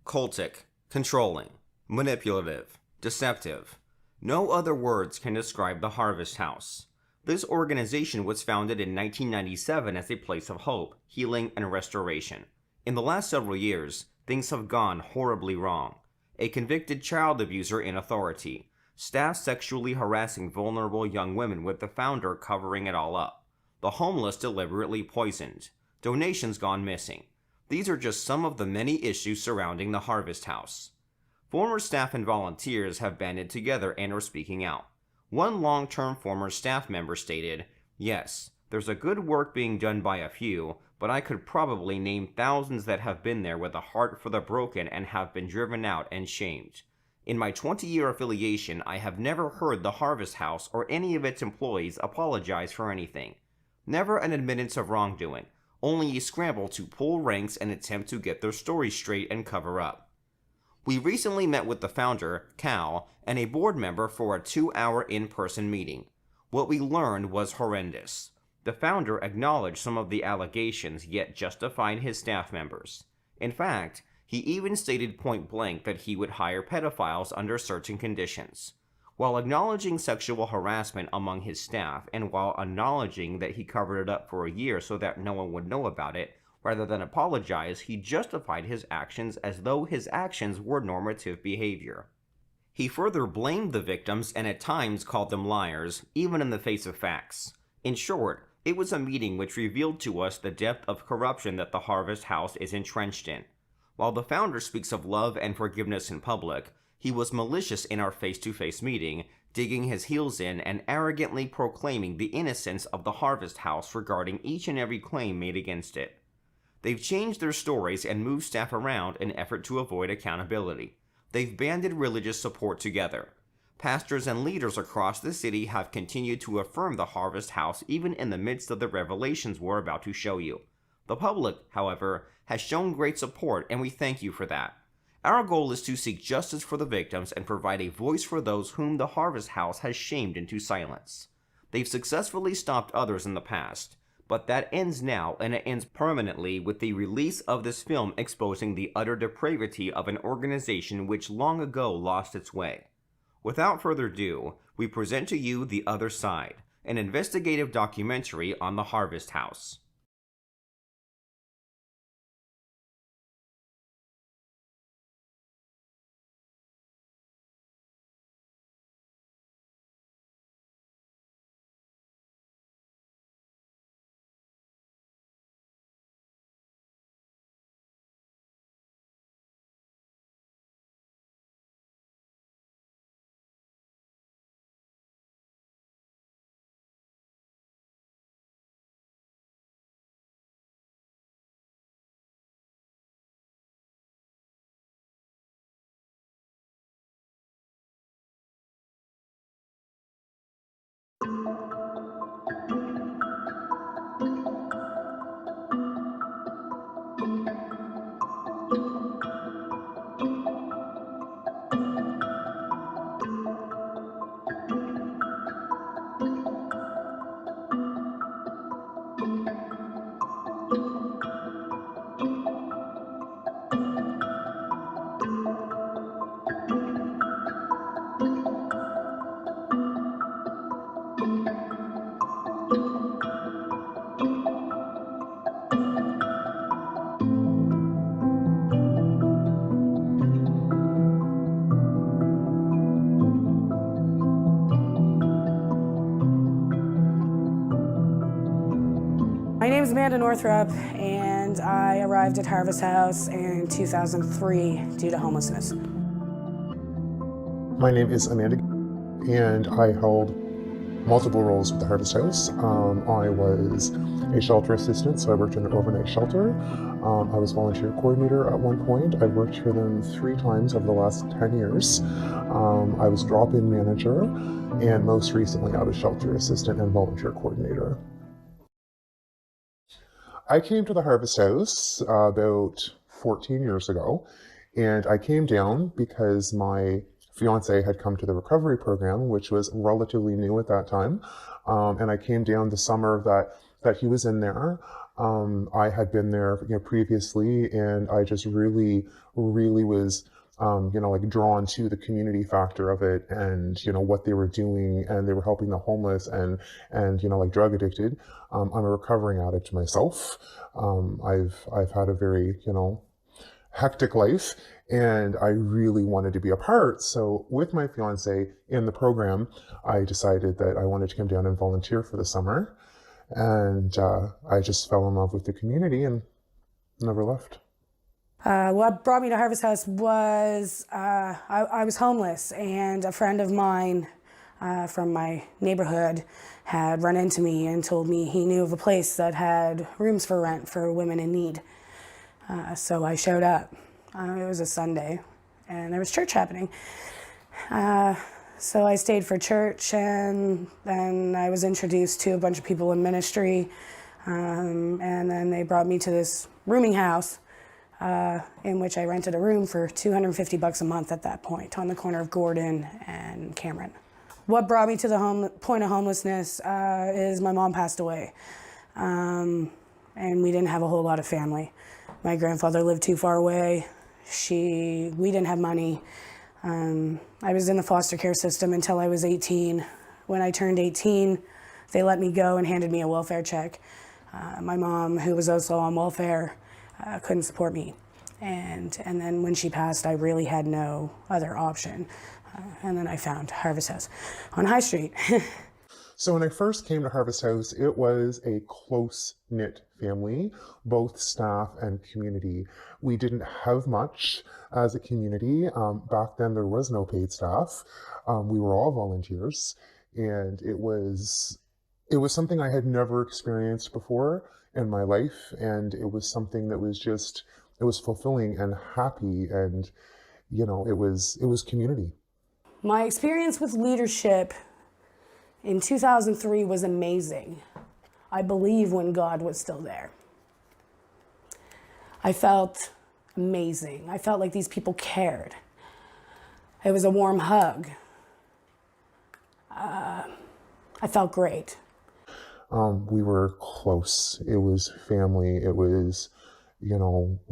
cultic, controlling, manipulative, deceptive. No other words can describe the Harvest House. This organization was founded in 1997 as a place of hope, healing, and restoration. In the last several years, things have gone horribly wrong. A convicted child abuser in authority, staff sexually harassing vulnerable young women with the founder covering it all up, the homeless deliberately poisoned, donations gone missing. These are just some of the many issues surrounding the Harvest House. Former staff and volunteers have banded together and are speaking out. One long-term former staff member stated, "Yes, there's a good work being done by a few, but I could probably name thousands that have been there with a heart for the broken and have been driven out and shamed. In my 20-year affiliation, I have never heard the Harvest House or any of its employees apologize for anything. Never an admittance of wrongdoing, only a scramble to pull ranks and attempt to get their story straight and cover up." We recently met with the founder, Cal, and a board member for a 2-hour in-person meeting. What we learned was horrendous. The founder acknowledged some of the allegations, yet justified his staff members. In fact, he even stated point-blank that he would hire pedophiles under certain conditions. While acknowledging sexual harassment among his staff, and while acknowledging that he covered it up for a year so that no one would know about it, rather than apologize, he justified his actions as though his actions were normative behavior. He further blamed the victims and at times called them liars, even in the face of facts. In short, it was a meeting which revealed to us the depth of corruption that the Harvest House is entrenched in. While the founder speaks of love and forgiveness in public, he was malicious in our face-to-face meeting, digging his heels in and arrogantly proclaiming the innocence of the Harvest House regarding each and every claim made against it. They've changed their stories and moved staff around in effort to avoid accountability. They've banded religious support together. Pastors and leaders across the city have continued to affirm the Harvest House even in the midst of the revelations we're about to show you. The public, however, has shown great support, and we thank you for that. Our goal is to seek justice for the victims and provide a voice for those whom the Harvest House has shamed into silence. They've successfully stopped others in the past, but that ends now, and it ends permanently with the release of this film exposing the utter depravity of an organization which long ago lost its way. Without further ado, we present to you The Other Side, an investigative documentary on the Harvest House. My name is Amanda Northrup, and I arrived at Harvest House in 2003 due to homelessness. My name is Amanda, and I held multiple roles with the Harvest House. I was a shelter assistant, so I worked in an overnight shelter. I was volunteer coordinator at one point. I worked for them 3 times over the last 10 years. I was drop-in manager, and most recently I was shelter assistant and volunteer coordinator. I came to the Harvest House about 14 years ago, and I came down because my fiance had come to the recovery program, which was relatively new at that time, and I came down the summer that he was in there. I had been there, previously, and I just really, really was, like drawn to the community factor of it, and what they were doing, and they were helping the homeless and like drug addicted. I'm a recovering addict myself. I've had a very hectic life, and I really wanted to be a part. So with my fiance in the program, I decided that I wanted to come down and volunteer for the summer. And I just fell in love with the community and never left. What brought me to Harvest House was I was homeless, and a friend of mine from my neighborhood had run into me and told me he knew of a place that had rooms for rent for women in need. So I showed up. It was a Sunday, and there was church happening. So I stayed for church, and then I was introduced to a bunch of people in ministry, and then they brought me to this rooming house in which I rented a room for $250 a month at that point on the corner of Gordon and Cameron. What brought me to the point of homelessness is my mom passed away, and we didn't have a whole lot of family. My grandfather lived too far away. We didn't have money. I was in the foster care system until I was 18. When I turned 18, they let me go and handed me a welfare check. My mom, who was also on welfare, couldn't support me. And then when she passed, I really had no other option. And then I found Harvest House on High Street. So when I first came to Harvest House, it was a close-knit family, both staff and community. We didn't have much as a community. Back then, there was no paid staff. We were all volunteers, and it was something I had never experienced before in my life, and it was something that was it was fulfilling and happy, and it was community. My experience with leadership in 2003 was amazing. I believe when God was still there. I felt amazing. I felt like these people cared. It was a warm hug. I felt great. We were close. It was family. It was, we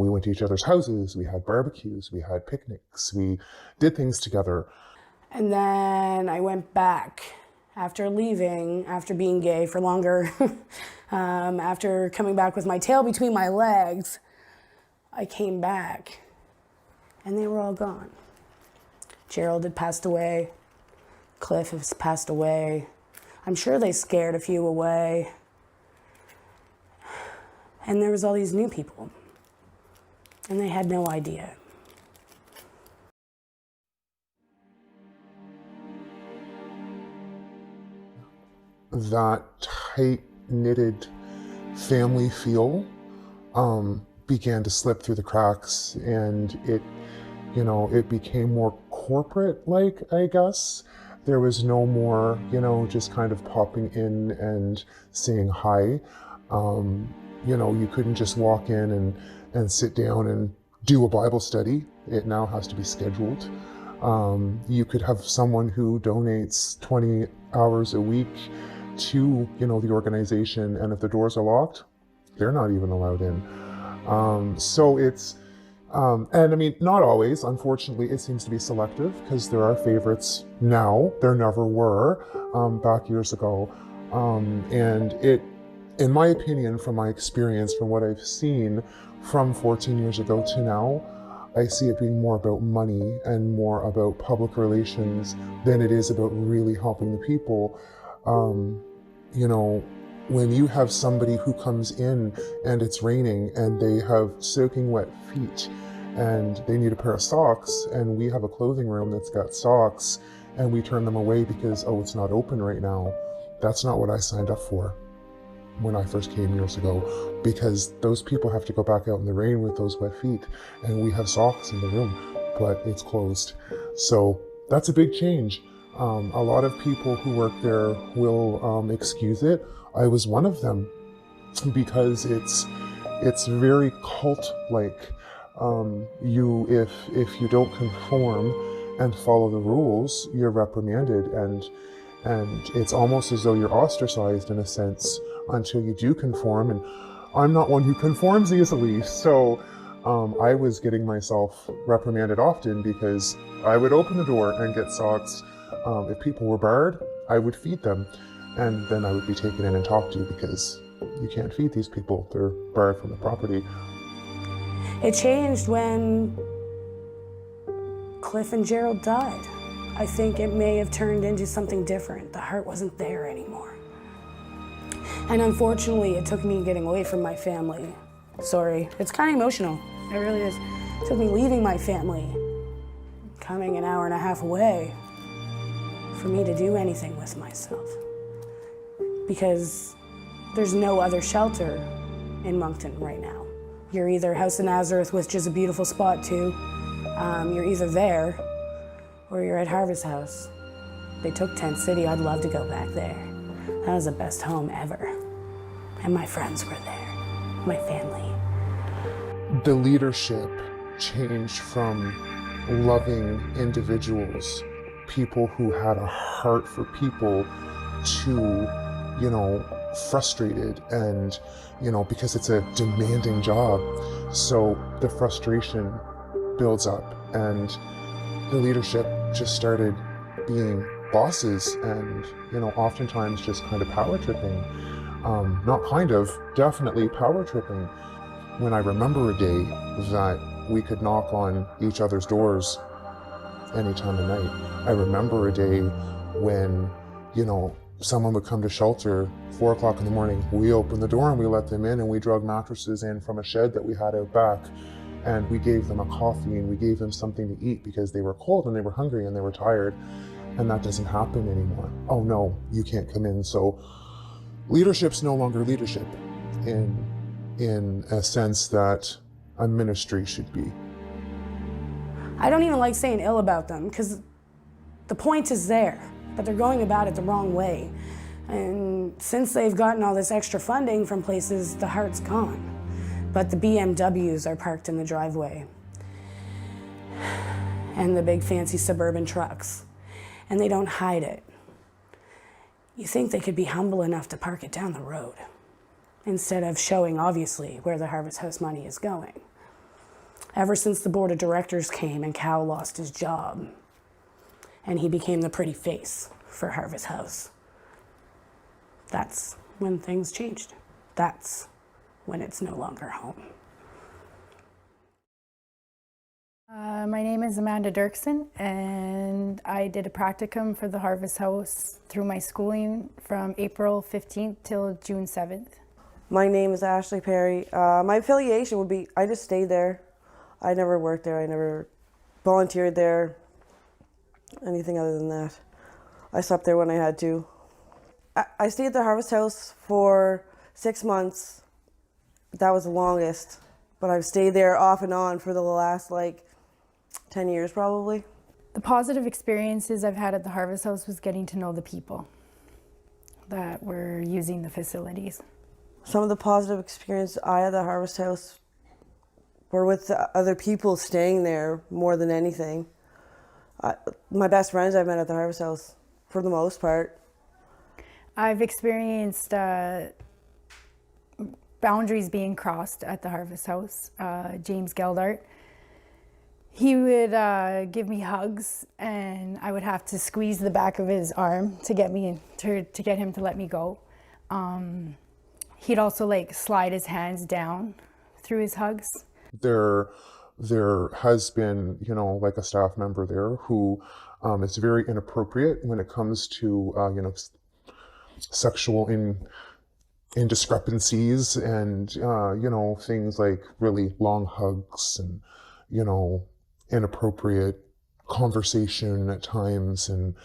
went to each other's houses. We had barbecues. We had picnics. We did things together. And then I went back after leaving, after being gay for longer, after coming back with my tail between my legs. I came back, and they were all gone. Gerald had passed away. Cliff has passed away. I'm sure they scared a few away. And there was all these new people, and they had no idea. That tight-knitted family feel began to slip through the cracks, and it became more corporate-like, I guess. There was no more, just kind of popping in and saying hi. You couldn't just walk in and sit down and do a Bible study. It now has to be scheduled. You could have someone who donates 20 hours a week to, the organization, and if the doors are locked, they're not even allowed in. So it's, and I mean, not always, unfortunately, it seems to be selective, because there are favorites now. There never were back years ago. And it, in my opinion, from my experience, from what I've seen from 14 years ago to now, I see it being more about money and more about public relations than it is about really helping the people. When you have somebody who comes in and it's raining and they have soaking wet feet and they need a pair of socks, and we have a clothing room that's got socks and we turn them away because, it's not open right now. That's not what I signed up for when I first came years ago, because those people have to go back out in the rain with those wet feet, and we have socks in the room, but it's closed. So that's a big change. A lot of people who work there will excuse it. I was one of them, because it's very cult-like. If you don't conform and follow the rules, you're reprimanded, and it's almost as though you're ostracized in a sense until you do conform. And I'm not one who conforms easily, so I was getting myself reprimanded often because I would open the door and get socks. If people were barred, I would feed them, and then I would be taken in and talked to because you can't feed these people, they're barred from the property. It changed when Cliff and Gerald died. I think it may have turned into something different. The heart wasn't there anymore. And unfortunately, it took me getting away from my family. Sorry, it's kind of emotional. It really is. It took me leaving my family, coming an hour and a half away, for me to do anything with myself. Because there's no other shelter in Moncton right now. You're either House of Nazareth, which is a beautiful spot too. You're either there or you're at Harvest House. They took Tent City. I'd love to go back there. That was the best home ever. And my friends were there, my family. The leadership changed from loving individuals, people who had a heart for people, to, you know, frustrated and, you know, because it's a demanding job. So the frustration builds up and the leadership just started being bosses and, you know, oftentimes just kind of power tripping. Not kind of, definitely power tripping. When I remember a day that we could knock on each other's doors any time of night. I remember a day when, you know, someone would come to shelter 4 o'clock in the morning. We opened the door and we let them in, and we drug mattresses in from a shed that we had out back. And we gave them a coffee and we gave them something to eat because they were cold and they were hungry and they were tired. And that doesn't happen anymore. Oh no, you can't come in. So leadership's no longer leadership in a sense that a ministry should be. I don't even like saying ill about them because the point is there, but they're going about it the wrong way. And since they've gotten all this extra funding from places, the heart's gone. But the BMWs are parked in the driveway and the big fancy suburban trucks, and they don't hide it. You think they could be humble enough to park it down the road instead of showing, obviously, where the Harvest House money is going. Ever since the board of directors came and Cal lost his job and he became the pretty face for Harvest House, that's when things changed. That's when it's no longer home. My name is Amanda Dirksen, and I did a practicum for the Harvest House through my schooling from April 15th till June 7th. My name is Ashley Perry. My affiliation would be, I just stayed there. I never worked there. I never volunteered there, anything other than that. I slept there when I had to. I stayed at the Harvest House for 6 months. That was the longest, but I've stayed there off and on for the last 10 years probably. The positive experiences I've had at the Harvest House was getting to know the people that were using the facilities. Some of the positive experiences I had at the Harvest House were with the other people staying there more than anything. My best friends I've met at the Harvest House for the most part. I've experienced boundaries being crossed at the Harvest House. James Geldart, he would give me hugs, and I would have to squeeze the back of his arm to get me to get him to let me go. He'd also slide his hands down through his hugs. There has been, a staff member there who is very inappropriate when it comes to, sexual indiscrepancies and, things like really long hugs and, inappropriate conversation at times. And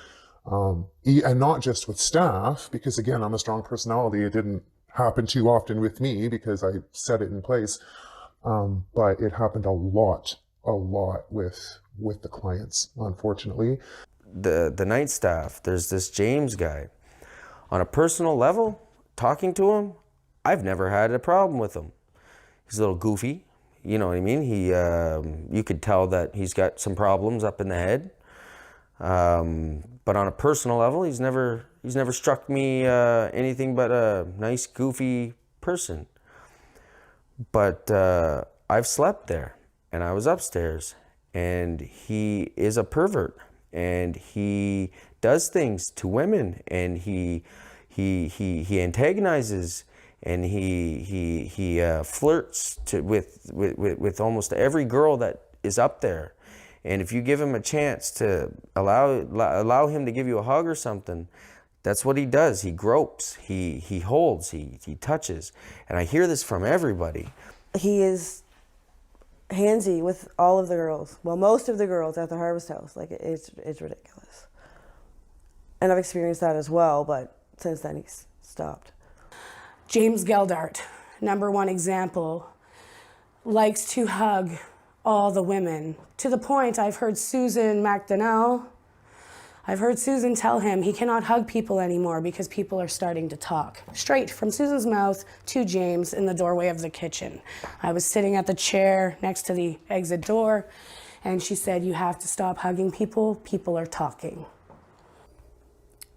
not just with staff, because again, I'm a strong personality. It didn't happen too often with me because I set it in place. But it happened a lot with the clients, unfortunately. The night staff, there's this James guy. On a personal level, talking to him, I've never had a problem with him. He's a little goofy, you know what I mean? You could tell that he's got some problems up in the head. But on a personal level, he's never struck me anything but a nice, goofy person. But I've slept there, and I was upstairs, and he is a pervert, and he does things to women, and he antagonizes, and he flirts with almost every girl that is up there. And if you give him a chance to allow him to give you a hug or something, that's what he does. He gropes, he holds, he touches. And I hear this from everybody. He is handsy with all of the girls. Well, most of the girls at the Harvest House. Like, it's ridiculous. And I've experienced that as well, but since then he's stopped. James Geldart, number one example, likes to hug all the women. To the point I've heard Susan McDonnell, I've heard Susan tell him he cannot hug people anymore because people are starting to talk. Straight from Susan's mouth to James in the doorway of the kitchen. I was sitting at the chair next to the exit door, and she said, "You have to stop hugging people. People are talking."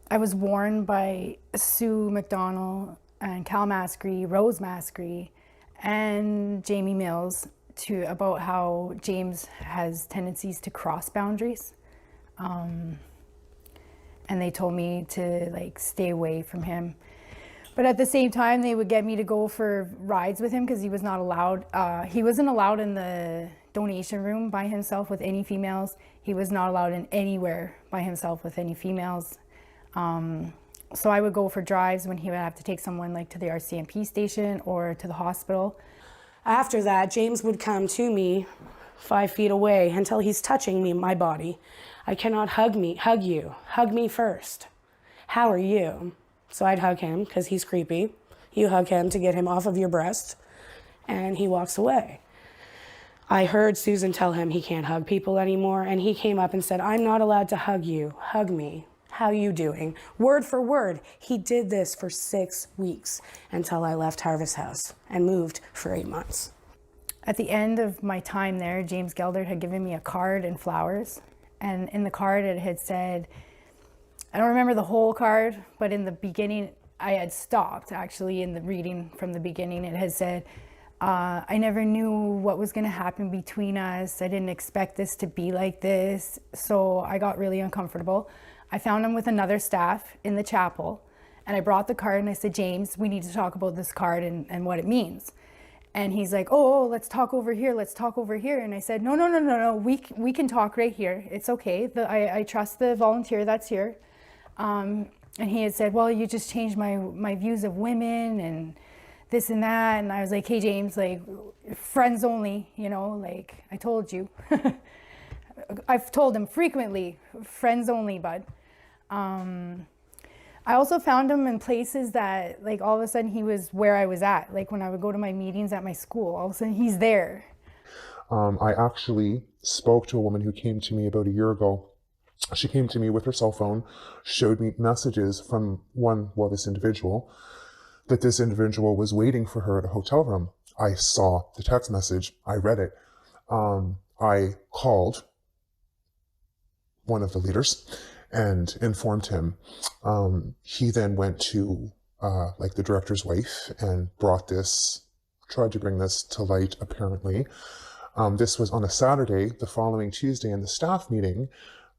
I was warned by Sue McDonald and Cal Maskery, Rose Maskery, and Jamie Mills about how James has tendencies to cross boundaries. And they told me to stay away from him. But at the same time, they would get me to go for rides with him because he was not allowed. He wasn't allowed in the donation room by himself with any females. He was not allowed in anywhere by himself with any females. So I would go for drives when he would have to take someone to the RCMP station or to the hospital. After that, James would come to me 5 feet away until he's touching me, my body. "I cannot hug you. Hug me first. How are you?" So I'd hug him because he's creepy. You hug him to get him off of your breast, and he walks away. I heard Susan tell him he can't hug people anymore, and he came up and said, "I'm not allowed to hug you. Hug me. How you doing?" Word for word. He did this for 6 weeks until I left Harvest House and moved for 8 months. At the end of my time there, James Geldart had given me a card and flowers. And in the card it had said, I don't remember the whole card, but in the beginning, I had stopped actually in the reading from the beginning. It had said, "I never knew what was going to happen between us. I didn't expect this to be like this." So I got really uncomfortable. I found him with another staff in the chapel, and I brought the card and I said, "James, we need to talk about this card and what it means." And he's like, oh, let's talk over here. Let's talk over here. And I said, no. We can talk right here. It's okay. I trust the volunteer that's here. And he had said, well, you just changed my views of women and this and that. And I was like, hey, James, friends only, I told you. I've told him frequently, friends only, bud. I also found him in places that, all of a sudden he was where I was at. When I would go to my meetings at my school, all of a sudden he's there. I actually spoke to a woman who came to me about a year ago. She came to me with her cell phone, showed me messages from this individual, that this individual was waiting for her at a hotel room. I saw the text message. I read it. I called one of the leaders and informed him. He then went to the director's wife and tried to bring this to light, apparently. This was on a Saturday. The following Tuesday in the staff meeting,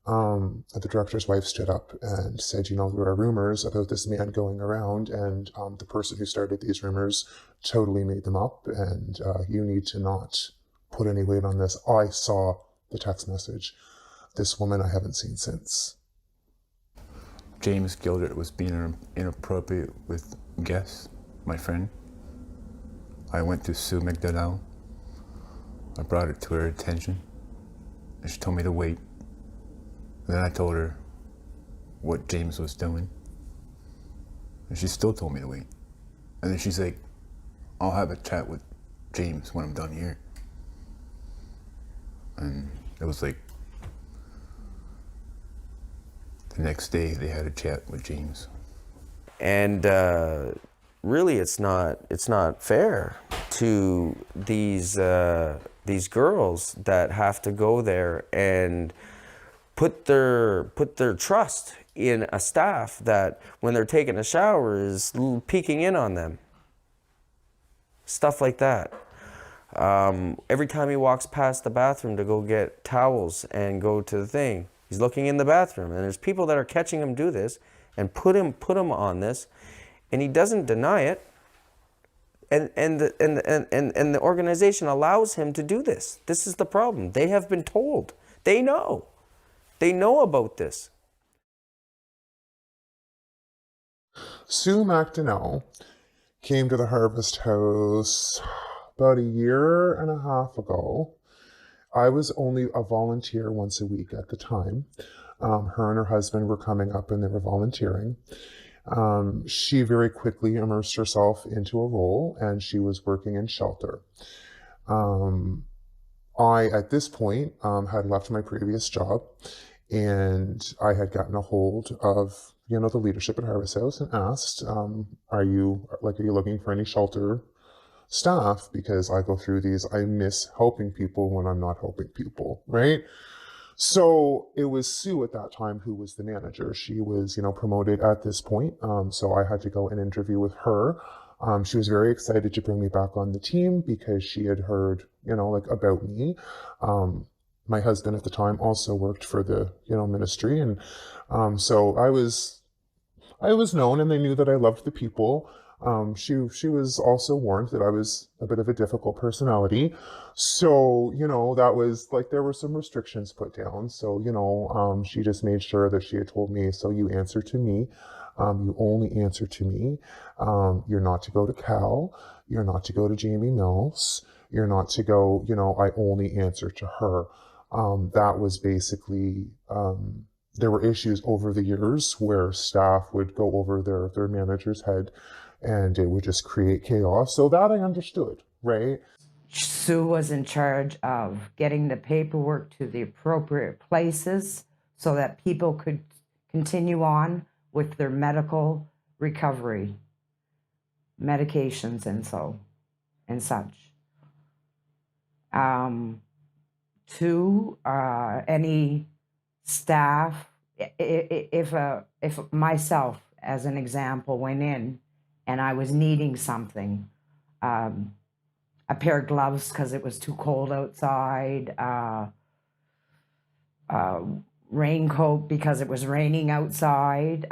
the director's wife stood up and said, there are rumors about this man going around, and the person who started these rumors totally made them up, and you need to not put any weight on this. I saw the text message. This woman I haven't seen since. James Geldart was being inappropriate with guests, my friend. I went to Sue McDonnell. I brought it to her attention, and she told me to wait. And then I told her what James was doing, and she still told me to wait. And then she's like, I'll have a chat with James when I'm done here. And it was the next day they had a chat with James. And really, it's not fair to these girls that have to go there and put their trust in a staff that, when they're taking a shower, is peeking in on them. Stuff like that. Every time he walks past the bathroom to go get towels and go to the thing, he's looking in the bathroom. And there's people that are catching him do this and put him on this, and he doesn't deny it. And the organization allows him to do this. This is the problem. They have been told. They know. They know about this. Sue McDonnell came to the Harvest House about a year and a half ago. I was only a volunteer once a week at the time. Her and her husband were coming up and they were volunteering. She very quickly immersed herself into a role and she was working in shelter. I, at this point, had left my previous job and I had gotten a hold of the leadership at Harvest House and asked, are you looking for any shelter staff? Because I go through these, I miss helping people when I'm not helping people, right? So it was Sue at that time who was the manager. She was, promoted at this point. So I had to go and interview with her. She was very excited to bring me back on the team because she had heard, about me. My husband at the time also worked for the, ministry. And so I was known and they knew that I loved the people. She was also warned that I was a bit of a difficult personality. So, that was there were some restrictions put down. So, she just made sure that she had told me, so you answer to me. You only answer to me. You're not to go to Cal. You're not to go to Jamie Mills. You're not to go, I only answer to her. That was basically, there were issues over the years where staff would go over their manager's head and it would just create chaos. So that I understood, right? Sue was in charge of getting the paperwork to the appropriate places so that people could continue on with their medical recovery, medications and such. To any staff, if myself, as an example, went in and I was needing something, a pair of gloves because it was too cold outside, raincoat because it was raining outside.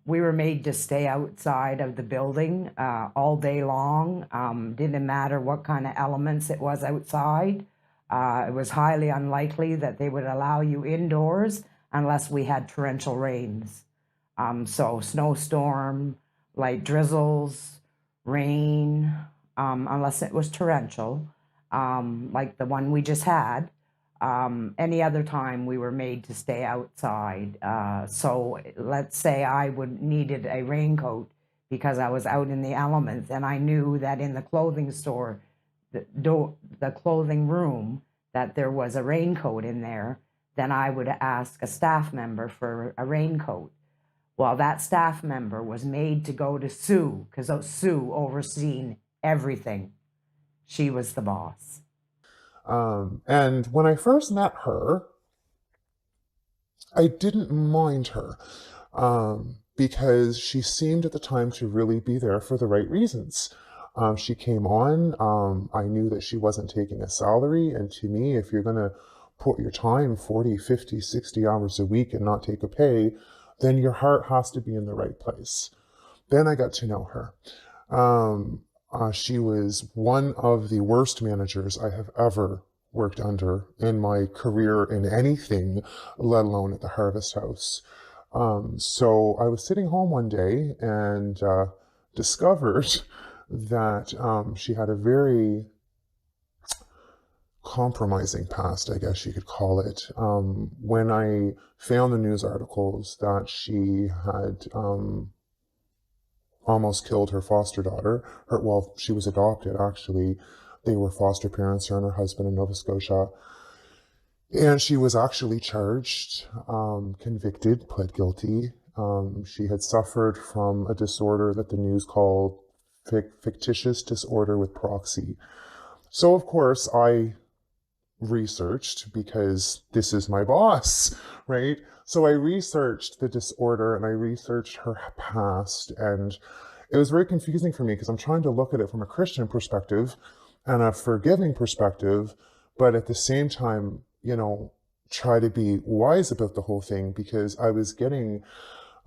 We were made to stay outside of the building all day long. Didn't matter what kind of elements it was outside. It was highly unlikely that they would allow you indoors unless we had torrential rains. So snowstorm, light drizzles, rain, unless it was torrential, like the one we just had. Any other time we were made to stay outside. So let's say I needed a raincoat because I was out in the elements and I knew that in the clothing store, the clothing room, that there was a raincoat in there, then I would ask a staff member for a raincoat. Well, that staff member was made to go to Sue because Sue overseen everything. She was the boss. And when I first met her, I didn't mind her because she seemed at the time to really be there for the right reasons. She came on, I knew that she wasn't taking a salary, and to me, if you're going to put your time 40, 50, 60 hours a week and not take a pay, then your heart has to be in the right place. Then I got to know her. She was one of the worst managers I have ever worked under in my career in anything, let alone at the Harvest House. So I was sitting home one day and discovered that she had a very compromising past, I guess you could call it. When I found the news articles that she had almost killed her foster daughter, she was adopted actually. They were foster parents, her and her husband in Nova Scotia. And she was actually charged, convicted, pled guilty. She had suffered from a disorder that the news called fictitious disorder with proxy. So of course I researched because this is my boss, right? So I researched the disorder and I researched her past, and it was very confusing for me because I'm trying to look at it from a Christian perspective and a forgiving perspective, but at the same time, try to be wise about the whole thing, because I was getting,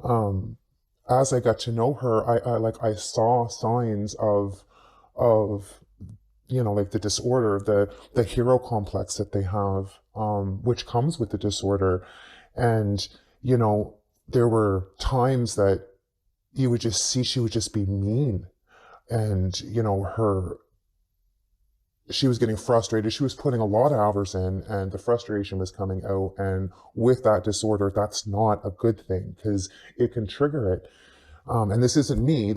as I got to know her, I saw signs of, like the disorder, the hero complex that they have, which comes with the disorder. And, there were times that you would just see she would just be mean. And, she was getting frustrated. She was putting a lot of hours in, and the frustration was coming out. And with that disorder, that's not a good thing, because it can trigger it. And this isn't me.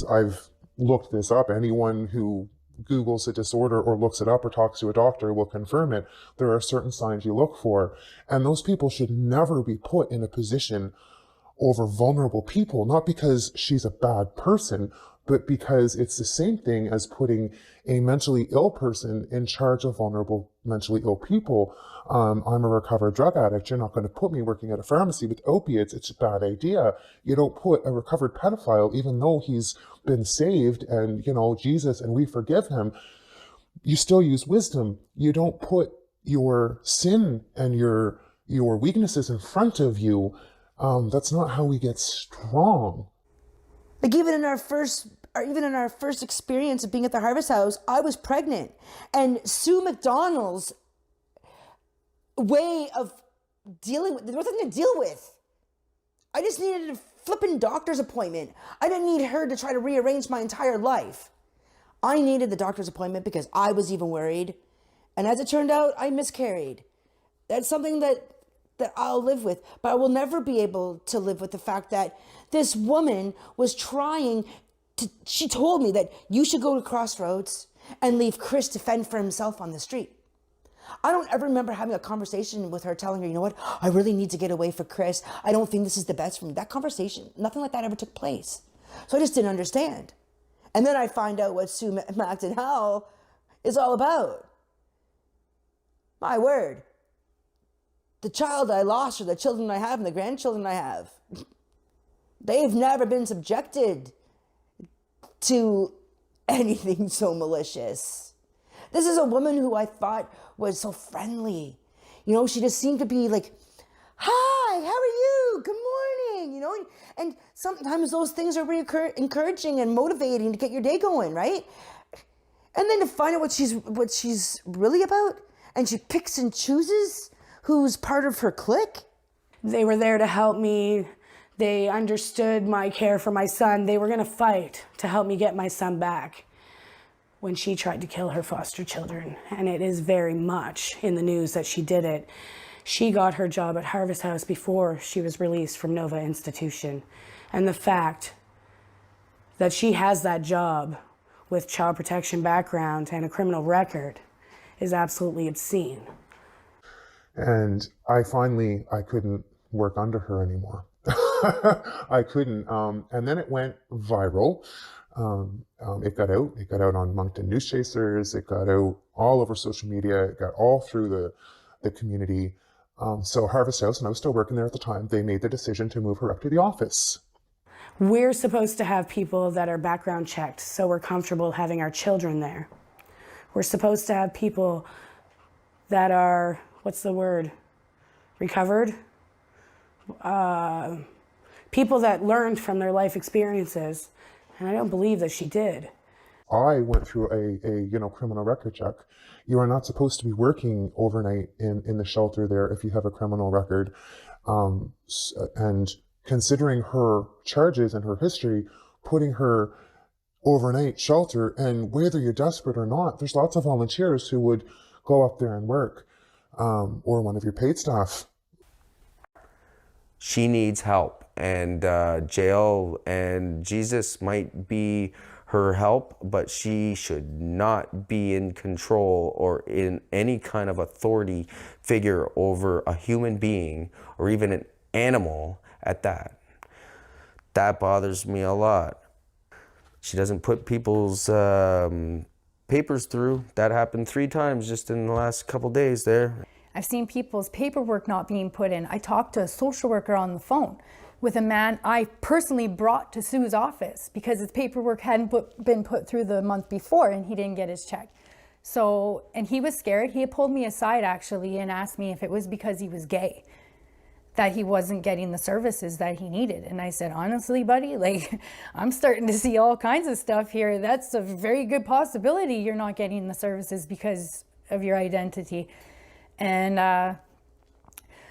I've looked this up. Anyone who Googles a disorder or looks it up or talks to a doctor will confirm it. There are certain signs you look for. And those people should never be put in a position over vulnerable people, not because she's a bad person, but because it's the same thing as putting a mentally ill person in charge of vulnerable mentally ill people. I'm a recovered drug addict. You're not going to put me working at a pharmacy with opiates. It's a bad idea. You don't put a recovered pedophile, even though he's been saved and, Jesus, and we forgive him. You still use wisdom. You don't put your sin and your weaknesses in front of you. That's not how we get strong. Like even in our first experience of being at the Harvest House, I was pregnant, and Sue McDonald's way of dealing with, there was nothing to deal with. I just needed a flipping doctor's appointment. I didn't need her to try to rearrange my entire life. I needed the doctor's appointment because I was even worried. And as it turned out, I miscarried. That's something that I'll live with, but I will never be able to live with the fact that this woman was she told me that you should go to Crossroads and leave Chris to fend for himself on the street. I don't ever remember having a conversation with her telling her, you know what, I really need to get away for Chris. I don't think this is the best for me. That conversation, nothing like that ever took place. So I just didn't understand. And then I find out what Sue Moncton Howell is all about. My word. The child I lost, or the children I have, and the grandchildren I have, they've never been subjected to anything so malicious. This is a woman who I thought was so friendly. She just seemed to be like, hi, how are you? Good morning, and sometimes those things are really encouraging and motivating to get your day going, right? And then to find out what she's really about, and she picks and chooses who's part of her clique. They were there to help me. They understood my care for my son. They were going to fight to help me get my son back when she tried to kill her foster children. And it is very much in the news that she did it. She got her job at Harvest House before she was released from Nova Institution. And the fact that she has that job with child protection background and a criminal record is absolutely obscene. And I couldn't work under her anymore. I couldn't. And then it went viral. It got out on Moncton News Chasers. It got out all over social media. It got all through the community. So Harvest House, and I was still working there at the time, they made the decision to move her up to the office. We're supposed to have people that are background checked, so we're comfortable having our children there. We're supposed to have people that are, what's the word? Recovered? People that learned from their life experiences. And I don't believe that she did. I went through a criminal record check. You are not supposed to be working overnight in the shelter there if you have a criminal record. And considering her charges and her history, putting her overnight shelter, and whether you're desperate or not, there's lots of volunteers who would go up there and work, or one of your paid staff. She needs help, and jail and Jesus might be her help, but she should not be in control or in any kind of authority figure over a human being or even an animal at that. That bothers me a lot. She doesn't put people's papers through. That happened 3 times just in the last couple days there. I've seen people's paperwork not being put in. I talked to a social worker on the phone with a man I personally brought to Sue's office because his paperwork hadn't been put through the month before and he didn't get his check. So, and he was scared. He had pulled me aside actually and asked me if it was because he was gay that he wasn't getting the services that he needed. And I said, honestly, buddy, like, I'm starting to see all kinds of stuff here. That's a very good possibility you're not getting the services because of your identity. And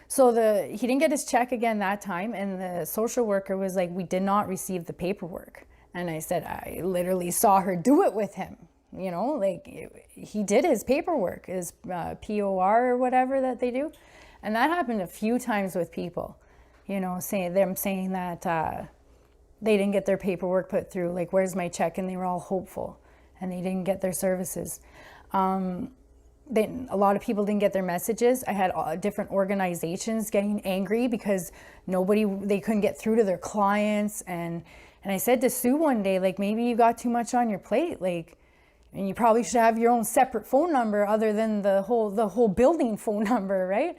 so he didn't get his check again that time. And the social worker was like, we did not receive the paperwork. And I said, I literally saw her do it with him. You know, like, he did his paperwork, his POR or whatever that they do. And that happened a few times with people, you know, saying that they didn't get their paperwork put through, like, where's my check? And they were all hopeful and they didn't get their services. A lot of people didn't get their messages. I had different organizations getting angry because they couldn't get through to their clients. And I said to Sue one day, like, maybe you got too much on your plate, like, and you probably should have your own separate phone number other than the whole building phone number, right?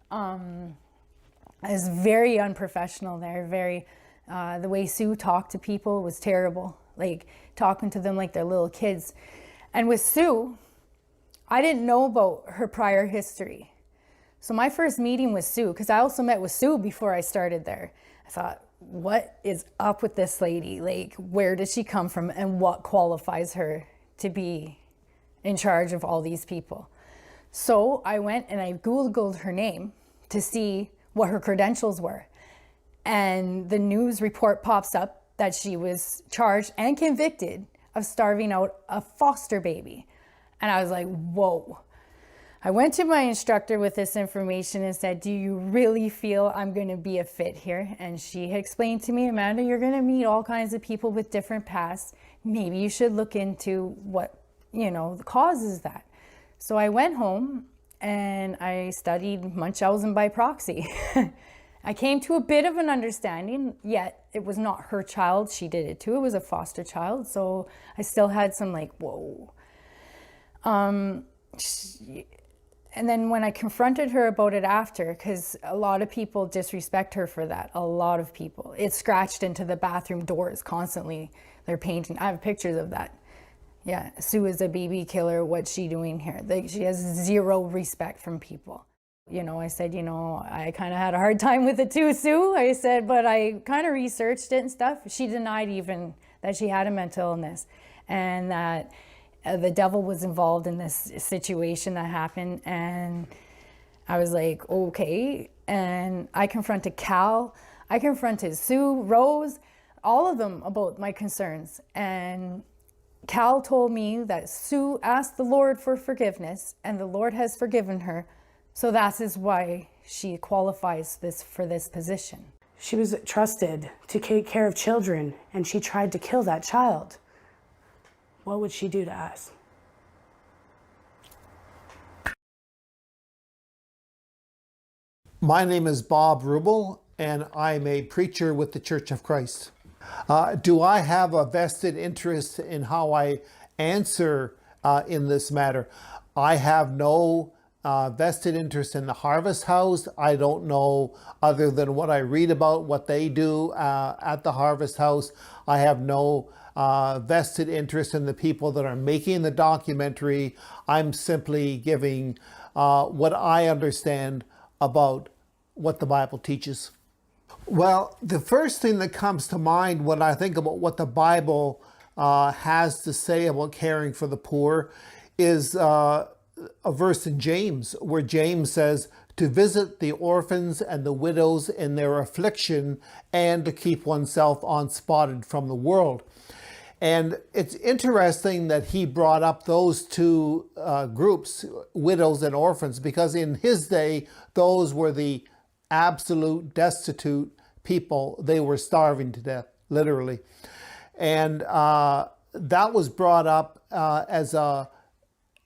I was very unprofessional there. The way Sue talked to people was terrible, like talking to them like they're little kids. And with Sue, I didn't know about her prior history. So my first meeting with Sue, because I also met with Sue before I started there, I thought, what is up with this lady? Like, where does she come from and what qualifies her to be in charge of all these people? So I went and I Googled her name to see what her credentials were. And the news report pops up that she was charged and convicted of starving out a foster baby. And I was like, whoa. I went to my instructor with this information and said, do you really feel I'm going to be a fit here? And she had explained to me, Amanda, you're going to meet all kinds of people with different pasts. Maybe you should look into what, causes that. So I went home and I studied Munchausen by proxy. I came to a bit of an understanding, yet it was not her child she did it to. It was a foster child. So I still had some like, whoa. And then when I confronted her about it after, because a lot of people disrespect her for that, a lot of people. It's scratched into the bathroom doors constantly. They're painting. I have pictures of that. Yeah, Sue is a baby killer. What's she doing here? Like, she has zero respect from people. I said, I kind of had a hard time with it too, Sue. I said, but I kind of researched it and stuff. She denied even that she had a mental illness and that the devil was involved in this situation that happened. And I was like, okay. And I confronted Cal. I confronted Sue, Rose, all of them about my concerns. And Cal told me that Sue asked the Lord for forgiveness and the Lord has forgiven her. So that is why she qualifies for this position. She was trusted to take care of children and she tried to kill that child. What would she do to us? My name is Bob Rubel, and I'm a preacher with the Church of Christ. Do I have a vested interest in how I answer in this matter? I have no vested interest in the Harvest House. I don't know, other than what I read about what they do at the Harvest House. I have no vested interest in the people that are making the documentary. I'm simply giving what I understand about what the Bible teaches. Well, the first thing that comes to mind when I think about what the Bible has to say about caring for the poor is a verse in James, where James says to visit the orphans and the widows in their affliction and to keep oneself unspotted from the world. And it's interesting that he brought up those two groups, widows and orphans, because in his day, those were the absolute destitute people. They were starving to death, literally. And that was brought up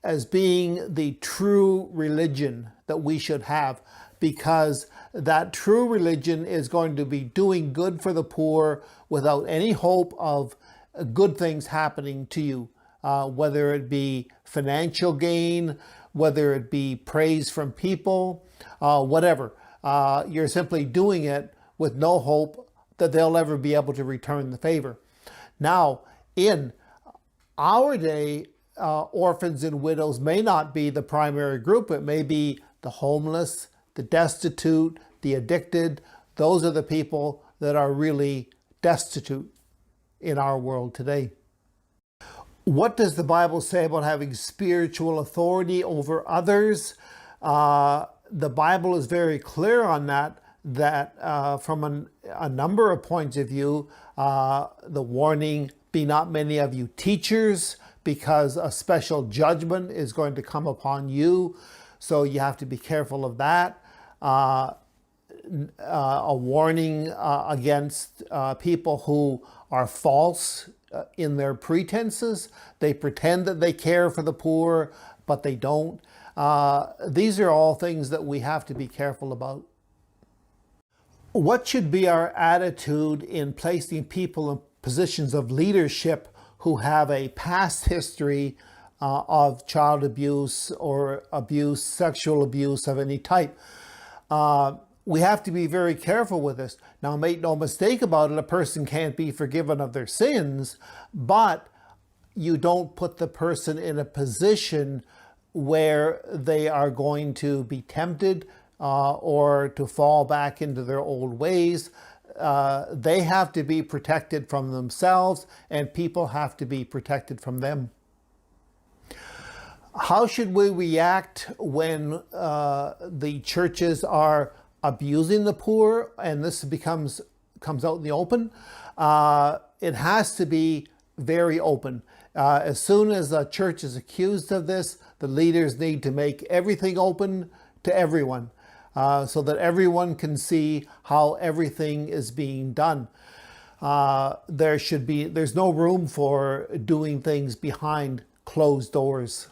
as being the true religion that we should have, because that true religion is going to be doing good for the poor without any hope of good things happening to you, whether it be financial gain, whether it be praise from people, whatever. You're simply doing it with no hope that they'll ever be able to return the favor. Now, in our day, orphans and widows may not be the primary group. It may be the homeless, the destitute, the addicted. Those are the people that are really destitute in our world today. What does the Bible say about having spiritual authority over others? The Bible is very clear on that from a number of points of view. The warning, be not many of you teachers, because a special judgment is going to come upon you. So you have to be careful of that. A warning against people who are false in their pretenses. They pretend that they care for the poor, but they don't. These are all things that we have to be careful about. What should be our attitude in placing people in positions of leadership who have a past history of child abuse or abuse, sexual abuse of any type? We have to be very careful with this. Now, make no mistake about it, a person can't be forgiven of their sins, but you don't put the person in a position where they are going to be tempted or to fall back into their old ways. They have to be protected from themselves, and people have to be protected from them. How should we react when the churches are abusing the poor and this comes out in the open? It has to be very open. As soon as a church is accused of this, the leaders need to make everything open to everyone, so that everyone can see how everything is being done. There's no room for doing things behind closed doors.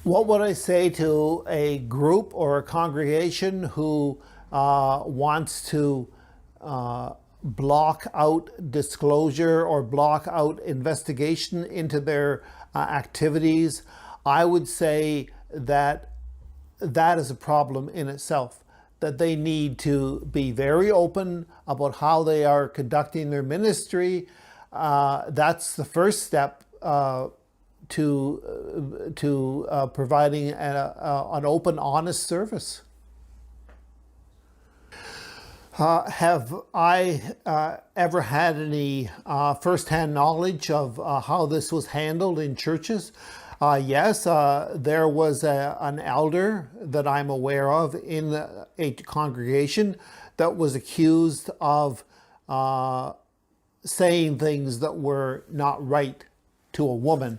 What would I say to a group or a congregation who wants to block out disclosure or block out investigation into their activities? I would say that that is a problem in itself, that they need to be very open about how they are conducting their ministry. That's the first step to providing an open, honest service. Have I ever had any firsthand knowledge of how this was handled in churches? Yes, there was an elder that I'm aware of in a congregation that was accused of saying things that were not right to a woman.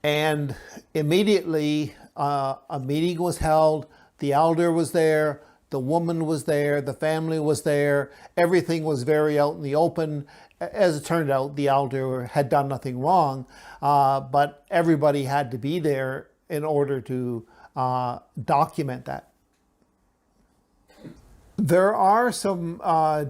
And immediately a meeting was held, the elder was there, the woman was there, the family was there, everything was very out in the open. As it turned out, the elder had done nothing wrong, but everybody had to be there in order to document that. There are some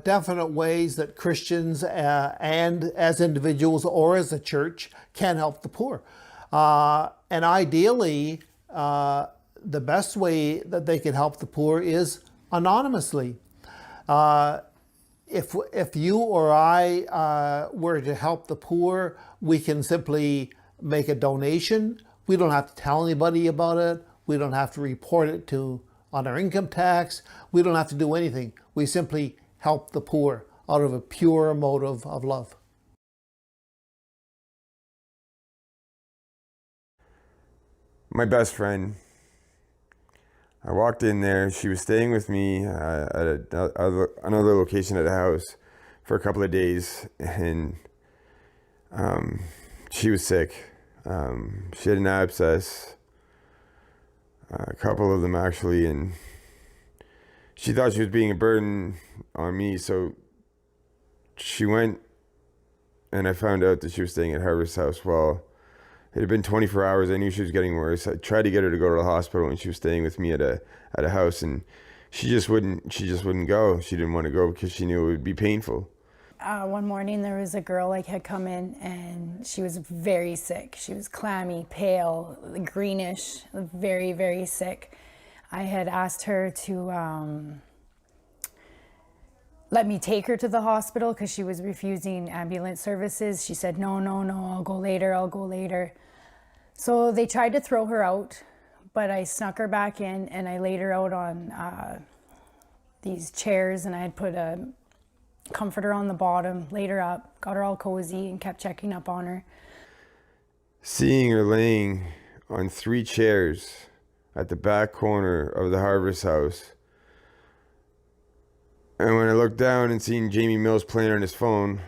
definite ways that Christians and as individuals or as a church can help the poor. And ideally, the best way that they can help the poor is anonymously. If you or I were to help the poor, we can simply make a donation. We don't have to tell anybody about it. We don't have to report it on our income tax. We don't have to do anything. We simply help the poor out of a pure motive of love. My best friend, I walked in there. She was staying with me at another location at a house for a couple of days, and she was sick. She had an abscess, a couple of them actually, and she thought she was being a burden on me, so she went, and I found out that she was staying at Harvest House. Well, it had been 24 hours. I knew she was getting worse. I tried to get her to go to the hospital when she was staying with me at a house, and she just wouldn't go. She didn't want to go because she knew it would be painful. One morning there was a girl had come in, and she was very sick. She was clammy, pale, greenish, very, very sick. I had asked her to let me take her to the hospital because she was refusing ambulance services. She said, no, I'll go later. So they tried to throw her out, but I snuck her back in and I laid her out on these chairs, and I had put a comforter on the bottom, laid her up, got her all cozy, and kept checking up on her. Seeing her laying on 3 chairs at the back corner of the Harvest House, and when I looked down and seen Jamie Mills playing on his phone,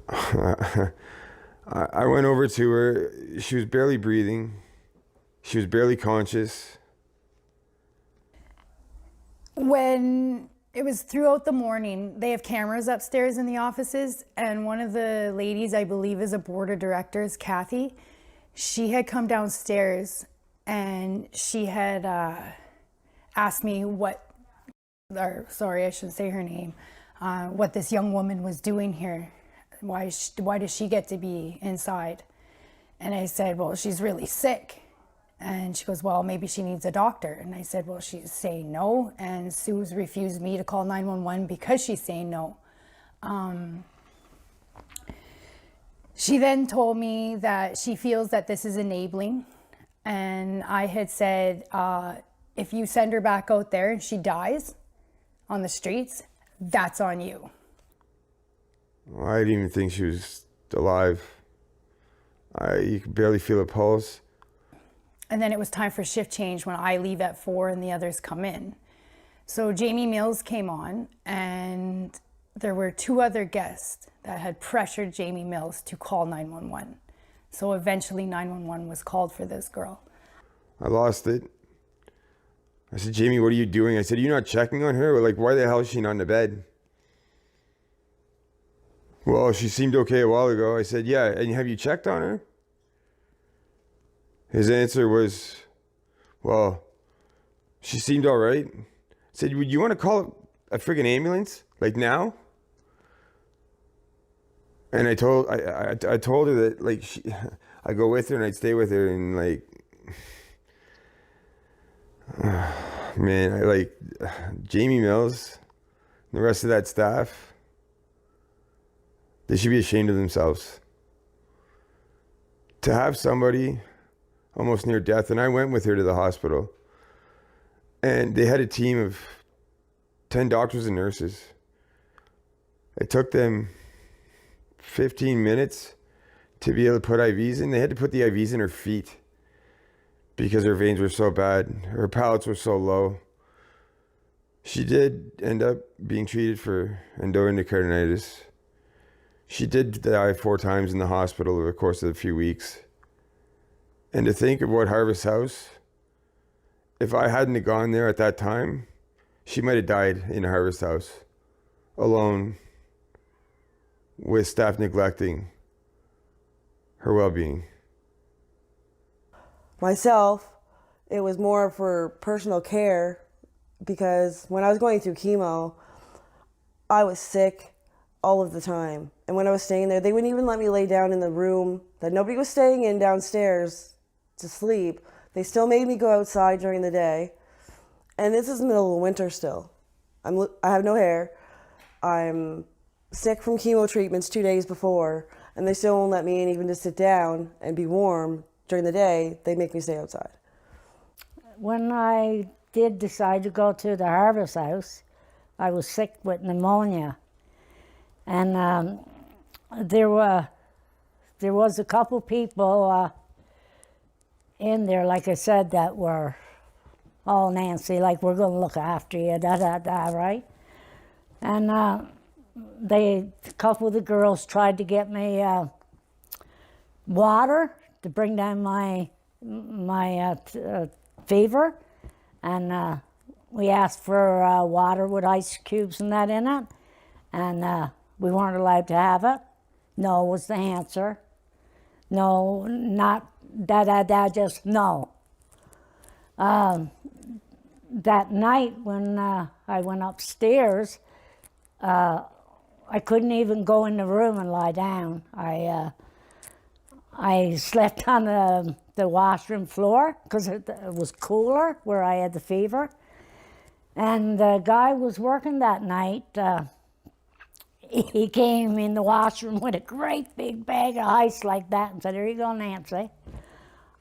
I went over to her. She was barely breathing. She was barely conscious. When it was throughout the morning, they have cameras upstairs in the offices, and one of the ladies, I believe is a board of directors, Kathy, she had come downstairs and she had asked me I shouldn't say her name, what this young woman was doing here. Why does she get to be inside? And I said, well, she's really sick. And she goes, well, maybe she needs a doctor. And I said, well, she's saying no. And Sue's refused me to call 911 because she's saying no. She then told me that she feels that this is enabling. And I had said, if you send her back out there and she dies on the streets, that's on you. Well, I didn't even think she was alive. You could barely feel her pulse. And then it was time for shift change when I leave at 4 and the others come in. So Jamie Mills came on, and there were 2 other guests that had pressured Jamie Mills to call 911. So eventually 911 was called for this girl. I lost it. I said, Jamie, what are you doing? I said, you're not checking on her? Like, why the hell is she not in the bed? Well, she seemed okay a while ago. I said, yeah, and have you checked on her? His answer was, well, she seemed all right. I said, would you want to call a friggin' ambulance? Like now? And I told her that, like, I go with her and I'd stay with her, and like, man, Jamie Mills and the rest of that staff, they should be ashamed of themselves. To have somebody almost near death, and I went with her to the hospital, and they had a team of 10 doctors and nurses. It took them 15 minutes to be able to put IVs in. They had to put the IVs in her feet because her veins were so bad. Her palates were so low. She did end up being treated for endoendocarditis. She did die 4 times in the hospital over the course of a few weeks. And to think of what Harvest House, if I hadn't have gone there at that time, she might have died in Harvest House, alone, with staff neglecting her well-being. Myself, it was more for personal care, because when I was going through chemo, I was sick all of the time. And when I was staying there, they wouldn't even let me lay down in the room that nobody was staying in downstairs to sleep. They still made me go outside during the day. And this is the middle of winter still. I have no hair. I'm sick from chemo treatments 2 days before, and they still won't let me in even to sit down and be warm during the day. They make me stay outside. When I did decide to go to the Harvest House, I was sick with pneumonia. And there was a couple people in there, like I said, that were all Nancy, like, we're going to look after you, right? And a couple of the girls tried to get me water to bring down my fever, and we asked for water with ice cubes and that in it, and we weren't allowed to have it. No was the answer. No, not just no. That night when I went upstairs, I couldn't even go in the room and lie down. I slept on the the washroom floor because it was cooler where I had the fever. And the guy was working that night. He came in the washroom with a great big bag of ice like that and said, "Here you go, Nancy."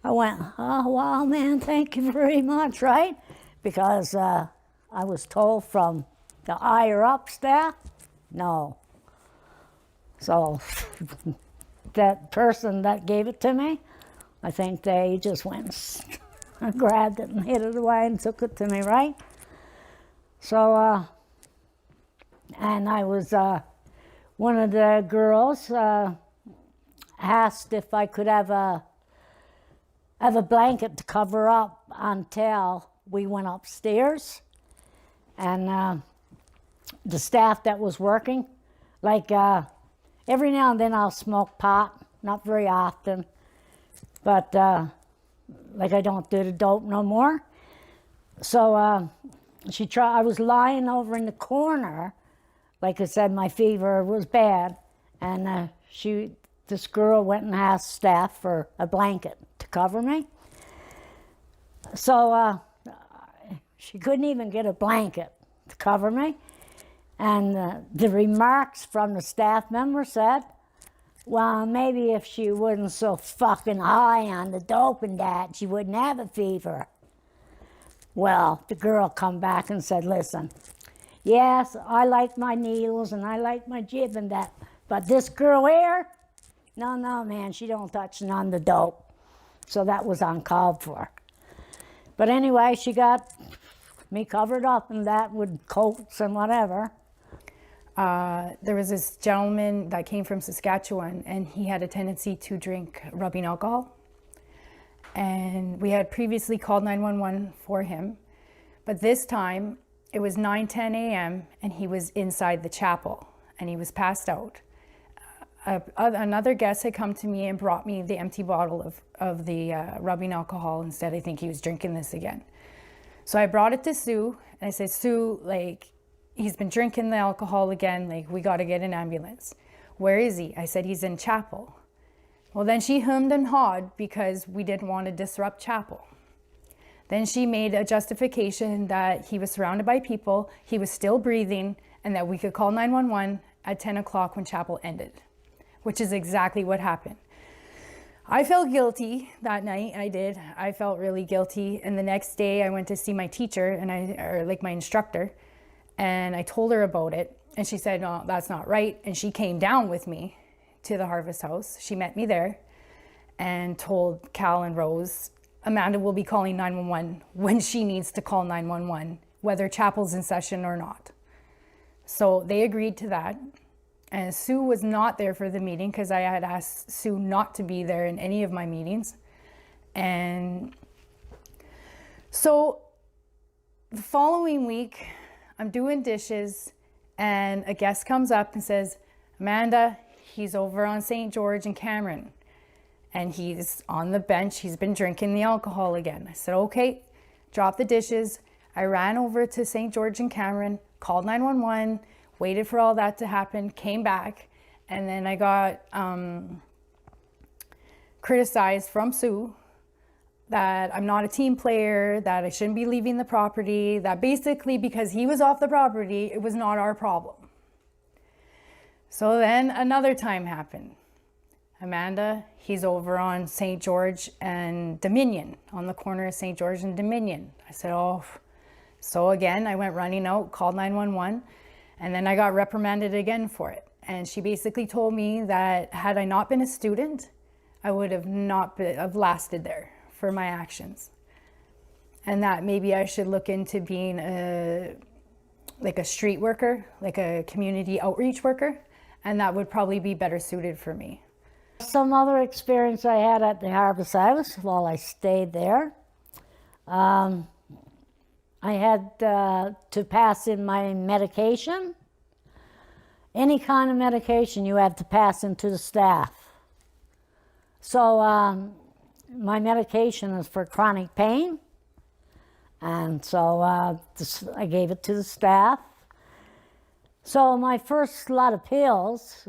I went, "Oh, wow, man, thank you very much," right? Because I was told from the higher up staff, no. So that person that gave it to me, I think they just went and grabbed it and hid it away and took it to me, right? So, and I was, one of the girls asked if I could have a blanket to cover up until we went upstairs. And the staff that was working, like every now and then I'll smoke pot, not very often, but like I don't do the dope no more. So I was lying over in the corner. Like I said, my fever was bad, and this girl went and asked staff for a blanket to cover me. So she couldn't even get a blanket to cover me. And the remarks from the staff member said, "Well, maybe if she wasn't so fucking high on the dope and that, she wouldn't have a fever." Well, the girl come back and said, "Listen, yes, I like my needles and I like my jib and that, but this girl here, no, man, she don't touch none of the dope." So that was uncalled for. But anyway, she got me covered up in that with coats and whatever. There was this gentleman that came from Saskatchewan, and he had a tendency to drink rubbing alcohol. And we had previously called 911 for him, but this time it was 9:10 a.m. and he was inside the chapel and he was passed out. Another guest had come to me and brought me the empty bottle of the rubbing alcohol and said, "I think he was drinking this again." So I brought it to Sue and I said, "Sue, like, he's been drinking the alcohol again, like, we got to get an ambulance." "Where is he?" I said, "He's in chapel." Well, then she hummed and hawed because we didn't want to disrupt chapel. Then she made a justification that he was surrounded by people, he was still breathing, and that we could call 911 at 10 o'clock when chapel ended, which is exactly what happened. I felt guilty that night. I did. I felt really guilty. And the next day I went to see my teacher or my instructor, and I told her about it. And she said, "No, that's not right." And she came down with me to the Harvest House. She met me there and told Cal and Rose, "Amanda will be calling 911 when she needs to call 911, whether chapel's in session or not." So they agreed to that. And Sue was not there for the meeting because I had asked Sue not to be there in any of my meetings. And so the following week, I'm doing dishes and a guest comes up and says, "Amanda, he's over on St. George and Cameron and he's on the bench. He's been drinking the alcohol again." I said, "Okay," dropped the dishes. I ran over to St. George and Cameron, called 911, waited for all that to happen, came back, and then I got criticized from Sue that I'm not a team player, that I shouldn't be leaving the property, that basically because he was off the property, it was not our problem. So then another time happened. "Amanda, he's over on St. George and Dominion, on the corner of St. George and Dominion." I said, "Oh." So again, I went running out, called 911, and then I got reprimanded again for it. And she basically told me that had I not been a student, I would have not have lasted there for my actions. And that maybe I should look into being like a street worker, like a community outreach worker, and that would probably be better suited for me. Some other experience I had at the Harvest House while I stayed there, I had to pass in my medication. Any kind of medication you have to pass into the staff. So my medication is for chronic pain, and so I gave it to the staff. So my first lot of pills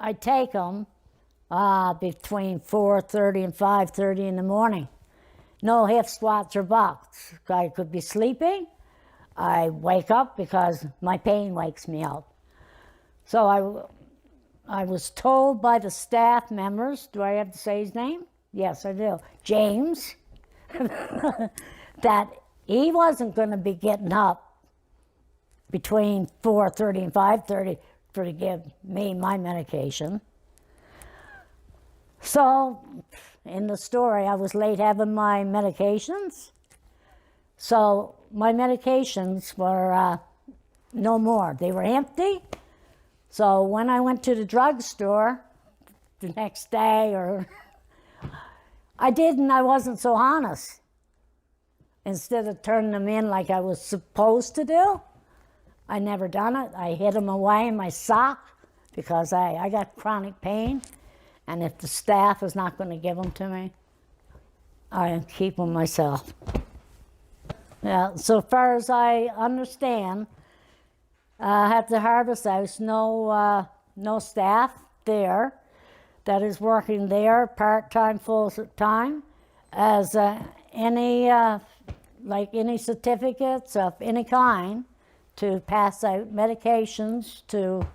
I take them between 4:30 and 5:30 in the morning. No hip squats or box. I could be sleeping. I wake up because my pain wakes me up. So I was told by the staff members, do I have to say his name? Yes, I do. James, that he wasn't going to be getting up between 4:30 and 5:30 to give me my medication. So, in the story, I was late having my medications. So, my medications were no more. They were empty. So, when I went to the drugstore the next day, I wasn't so honest. Instead of turning them in like I was supposed to do, I never done it. I hid them away in my sock because I got chronic pain. And if the staff is not going to give them to me, I keep them myself. Yeah, so far as I understand, at the Harvest House, no staff there that is working there part-time, full-time, as any certificates of any kind to pass out medications to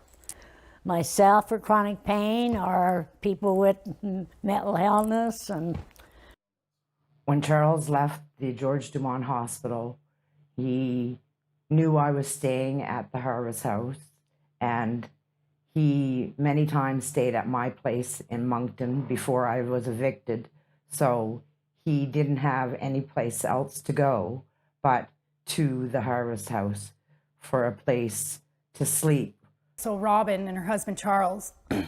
myself for chronic pain or people with mental illness. And when Charles left the George Dumont Hospital, he knew I was staying at the Harvest House, and he many times stayed at my place in Moncton before I was evicted. So he didn't have any place else to go but to the Harvest House for a place to sleep. So Robin and her husband Charles, I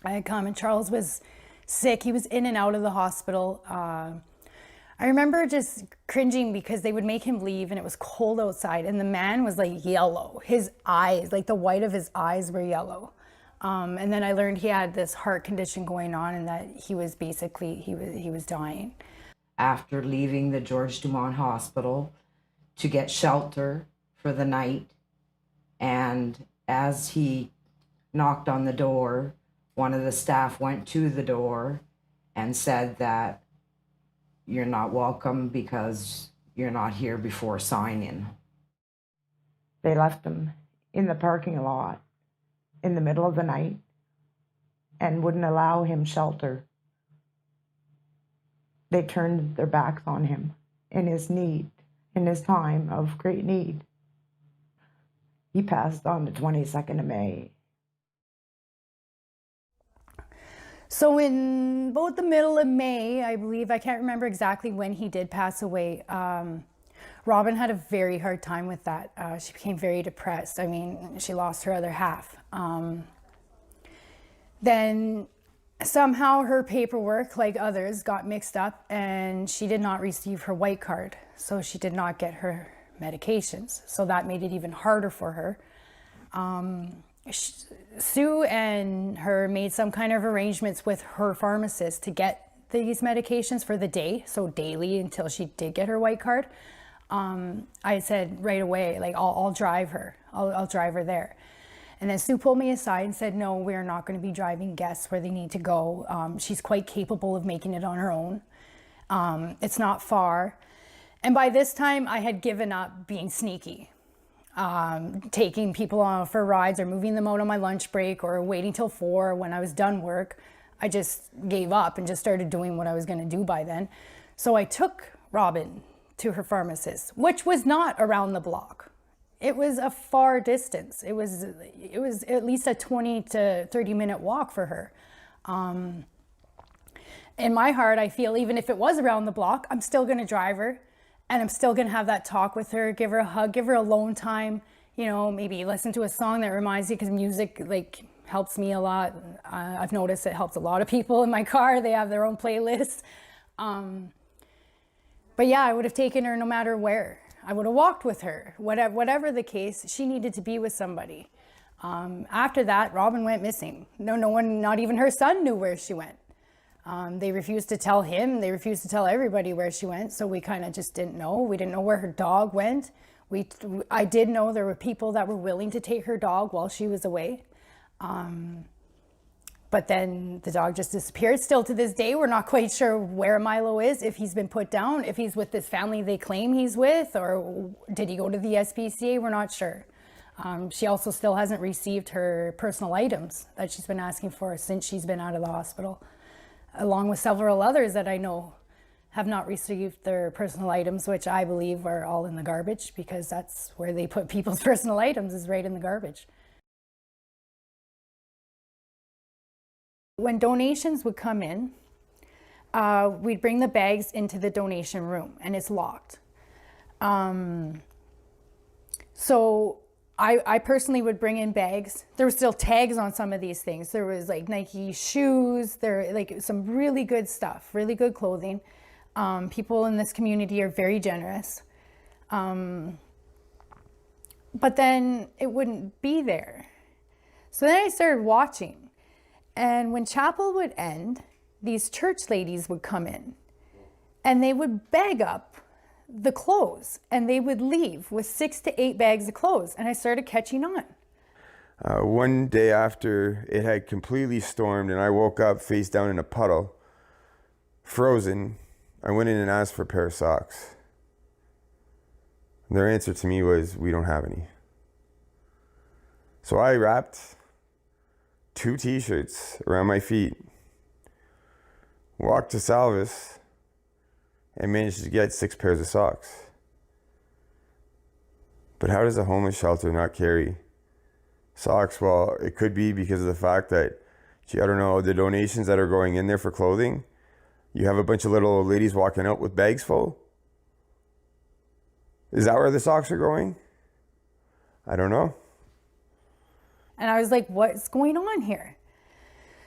had come and Charles was sick. He was in and out of the hospital. I remember just cringing because they would make him leave and it was cold outside and the man was like yellow. His eyes, like the white of his eyes were yellow. And then I learned he had this heart condition going on and that he was basically, he was dying. After leaving the George Dumont Hospital to get shelter for the night, and as he knocked on the door, one of the staff went to the door and said that you're not welcome because you're not here before sign-in. They left him in the parking lot in the middle of the night and wouldn't allow him shelter. They turned their backs on him in his need, in his time of great need. He passed on the 22nd of May. So in both the middle of May, I believe, I can't remember exactly when he did pass away, Robin had a very hard time with that. She became very depressed. I mean, she lost her other half. Then somehow her paperwork, like others, got mixed up and she did not receive her white card. So she did not get her medications. So that made it even harder for her. Sue and her made some kind of arrangements with her pharmacist to get these medications for the day, so daily until she did get her white card. I said right away, like, I'll drive her. I'll drive her there. And then Sue pulled me aside and said, no, we're not going to be driving guests where they need to go. She's quite capable of making it on her own. It's not far. And by this time, I had given up being sneaky, taking people on for rides or moving them out on my lunch break or waiting till 4 when I was done work. I just gave up and just started doing what I was going to do by then. So I took Robin to her pharmacist, which was not around the block. It was a far distance. It was at least a 20 to 30 minute walk for her. In my heart, I feel even if it was around the block, I'm still going to drive her and I'm still going to have that talk with her, give her a hug, give her alone time, you know, maybe listen to a song that reminds you, because music like helps me a lot. I've noticed it helps a lot of people in my car. They have their own playlists. But yeah, I would have taken her no matter where. I would have walked with her. Whatever the case, she needed to be with somebody. After that, Robin went missing. No one, not even her son, knew where she went. They refused to tell him. They refused to tell everybody where she went. So we kind of just didn't know. We didn't know where her dog went. I did know there were people that were willing to take her dog while she was away. But then the dog just disappeared. Still to this day, we're not quite sure where Milo is, if he's been put down, if he's with this family they claim he's with, or did he go to the SPCA? We're not sure. She also still hasn't received her personal items that she's been asking for since she's been out of the hospital, along with several others that I know have not received their personal items, which I believe are all in the garbage, because that's where they put people's personal items, is right in the garbage. When donations would come in, we'd bring the bags into the donation room, and it's locked. So I personally would bring in bags. There were still tags on some of these things. There was like Nike shoes, there like some really good stuff, really good clothing. People in this community are very generous. But then it wouldn't be there. So then I started watching. And when chapel would end, these church ladies would come in and they would bag up the clothes, and they would leave with 6 to 8 bags of clothes. And I started catching on. One day after it had completely stormed and I woke up face down in a puddle, frozen, I went in and asked for a pair of socks. Their answer to me was, "We don't have any." So I wrapped 2 t-shirts around my feet, walked to Salvis, and managed to get 6 pairs of socks. But how does a homeless shelter not carry socks? Well, it could be because of the fact that, gee, I don't know, the donations that are going in there for clothing, you have a bunch of little ladies walking out with bags full. Is that where the socks are going? I don't know. And I was like, what's going on here?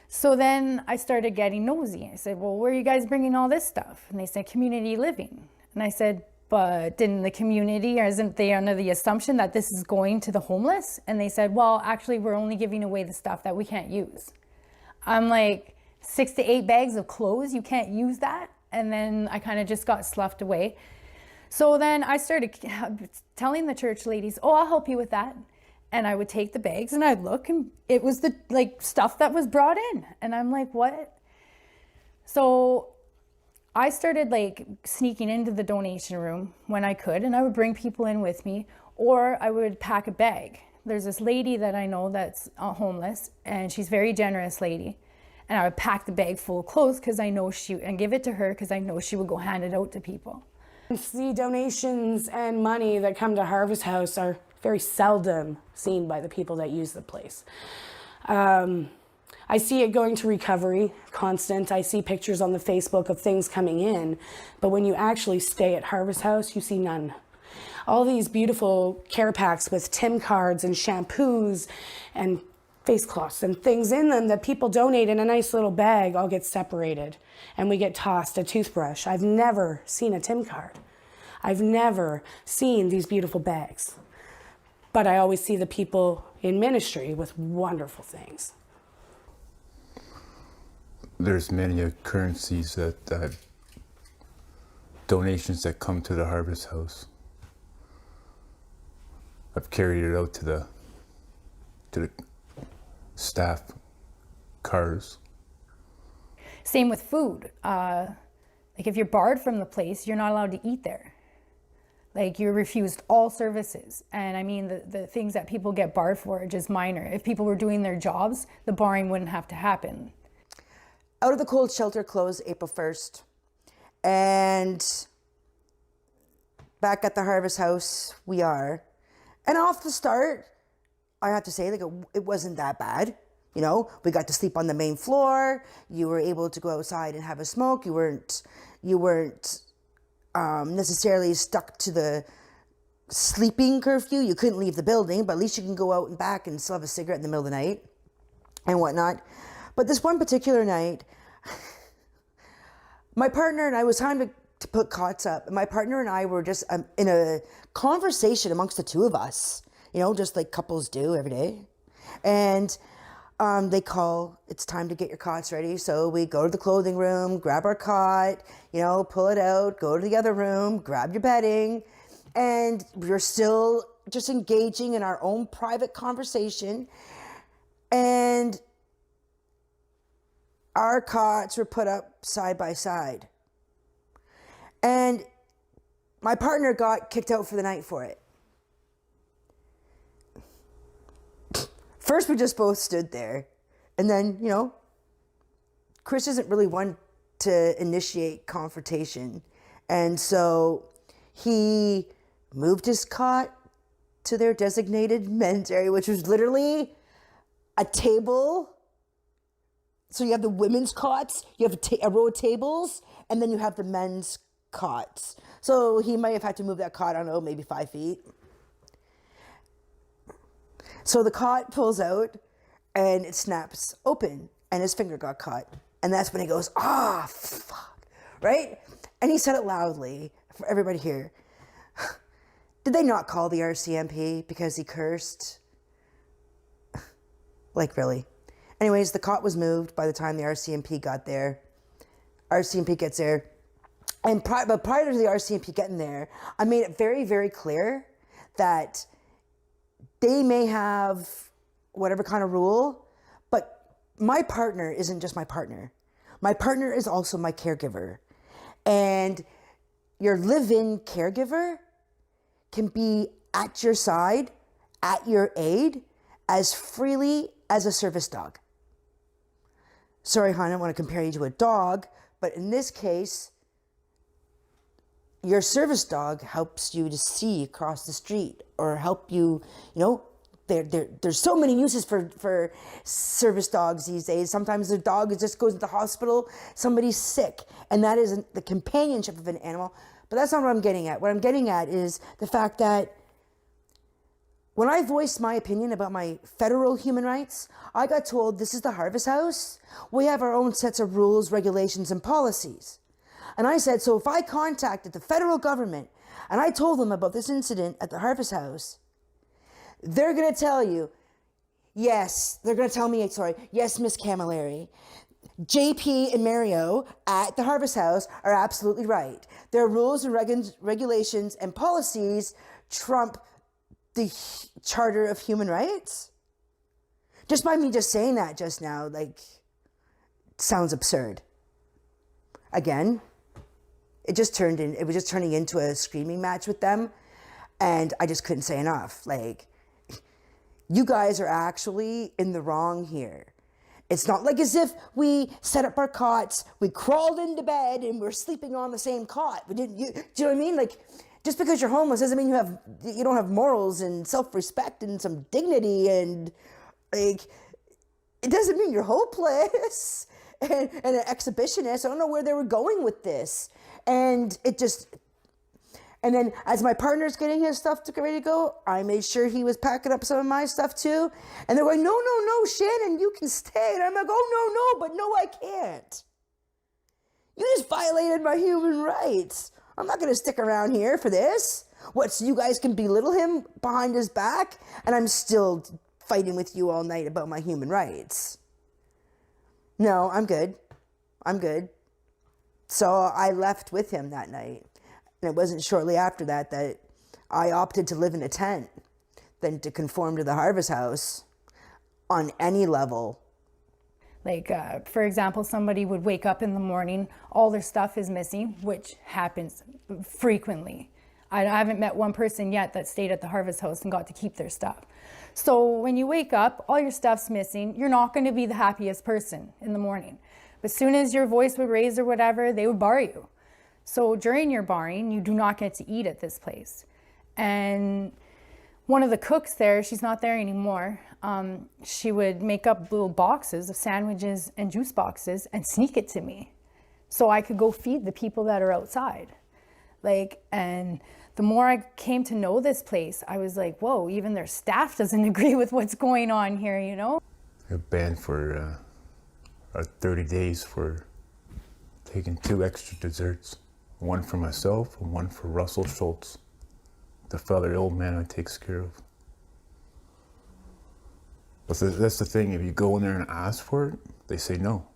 So then I started getting nosy. I said, well, where are you guys bringing all this stuff? And they said, community living. And I said, but didn't the community, or isn't they under the assumption that this is going to the homeless? And they said, well, actually, we're only giving away the stuff that we can't use. I'm like, 6 to 8 bags of clothes, you can't use that? And then I kind of just got sloughed away. So then I started telling the church ladies, oh, I'll help you with that. And I would take the bags and I'd look, and it was the like stuff that was brought in. And I'm like, what? So I started like sneaking into the donation room when I could, and I would bring people in with me, or I would pack a bag. There's this lady that I know that's homeless, and she's a very generous lady. And I would pack the bag full of clothes because I know and give it to her because I know she would go hand it out to people. The donations and money that come to Harvest House are very seldom seen by the people that use the place. I see it going to recovery, constant. I see pictures on the Facebook of things coming in, but when you actually stay at Harvest House, you see none. All these beautiful care packs with Tim cards and shampoos and face cloths and things in them that people donate in a nice little bag all get separated, and we get tossed a toothbrush. I've never seen a Tim card. I've never seen these beautiful bags. But I always see the people in ministry with wonderful things. There's many occurrences that donations that come to the Harvest House. I've carried it out to the staff cars. Same with food. Like if you're barred from the place, you're not allowed to eat there. Like you're refused all services. And I mean, the things that people get barred for are just minor. If people were doing their jobs, the barring wouldn't have to happen. Out of the Cold shelter closed April 1st. And back at the Harvest House, we are. And off the start, I have to say, like, it wasn't that bad. You know, we got to sleep on the main floor. You were able to go outside and have a smoke. You weren't necessarily stuck to the sleeping curfew. You couldn't leave the building, but at least you can go out and back and still have a cigarette in the middle of the night and whatnot. But this one particular night, my partner and I, was time to put cots up. And my partner and I were just in a conversation amongst the two of us, you know, just like couples do every day. And they call, it's time to get your cots ready. So we go to the clothing room, grab our cot, you know, pull it out, go to the other room, grab your bedding. And we're still just engaging in our own private conversation. And our cots were put up side by side. And my partner got kicked out for the night for it. First, we just both stood there. And then, you know, Chris isn't really one to initiate confrontation. And so he moved his cot to their designated men's area, which was literally a table. So you have the women's cots, you have a row of tables, and then you have the men's cots. So he might have had to move that cot, I don't know, maybe 5 feet. So the cot pulls out and it snaps open and his finger got caught. And that's when he goes, ah, fuck, right? And he said it loudly for everybody here. Did they not call the RCMP because he cursed? Like, really? Anyways, the cot was moved by the time the RCMP got there. RCMP gets there. But prior to the RCMP getting there, I made it very, very clear that they may have whatever kind of rule, but my partner isn't just my partner. My partner is also my caregiver. And your live-in caregiver can be at your side, at your aid, as freely as a service dog. Sorry, hon, I don't want to compare you to a dog, but in this case, your service dog helps you to see across the street or help you, you know, there's so many uses for service dogs these days. Sometimes the dog just goes to the hospital, somebody's sick, and that isn't the companionship of an animal. But that's not what I'm getting at. What I'm getting at is the fact that when I voiced my opinion about my federal human rights, I got told this is the Harvest House. We have our own sets of rules, regulations, and policies. And I said, so if I contacted the federal government and I told them about this incident at the Harvest House, they're going to tell you, yes, yes, Miss Camilleri, JP and Mario at the Harvest House are absolutely right. Their rules and regulations and policies trump the Charter of Human Rights. Just by me just saying that just now, like, sounds absurd. Again, it was just turning into a screaming match with them, and I just couldn't say enough. Like, you guys are actually in the wrong here. It's not like as if we set up our cots, we crawled into bed, and we're sleeping on the same cot. Do you know what I mean? Like, just because you're homeless doesn't mean you don't have morals and self-respect and some dignity, and like, it doesn't mean you're hopeless and an exhibitionist. I don't know where they were going with this. And then as my partner's getting his stuff ready to go, I made sure he was packing up some of my stuff too. And they're going, no, Shannon, you can stay. And I'm like, oh, no, I can't. You just violated my human rights. I'm not going to stick around here for this. What, so you guys can belittle him behind his back? And I'm still fighting with you all night about my human rights. No, I'm good. So I left with him that night. And it wasn't shortly after that I opted to live in a tent than to conform to the Harvest House on any level. Like, for example, somebody would wake up in the morning, all their stuff is missing, which happens frequently. I haven't met one person yet that stayed at the Harvest House and got to keep their stuff. So when you wake up, all your stuff's missing, you're not going to be the happiest person in the morning. But as soon as your voice would raise or whatever, they would bar you. So during your barring, you do not get to eat at this place. And one of the cooks there, she's not there anymore, she would make up little boxes of sandwiches and juice boxes and sneak it to me so I could go feed the people that are outside. Like, and the more I came to know this place, I was like, whoa, even their staff doesn't agree with what's going on here, you know? I got banned for 30 days for taking 2 extra desserts. One for myself and one for Russell Schultz, the old man who takes care of. But that's the thing, if you go in there and ask for it, they say no.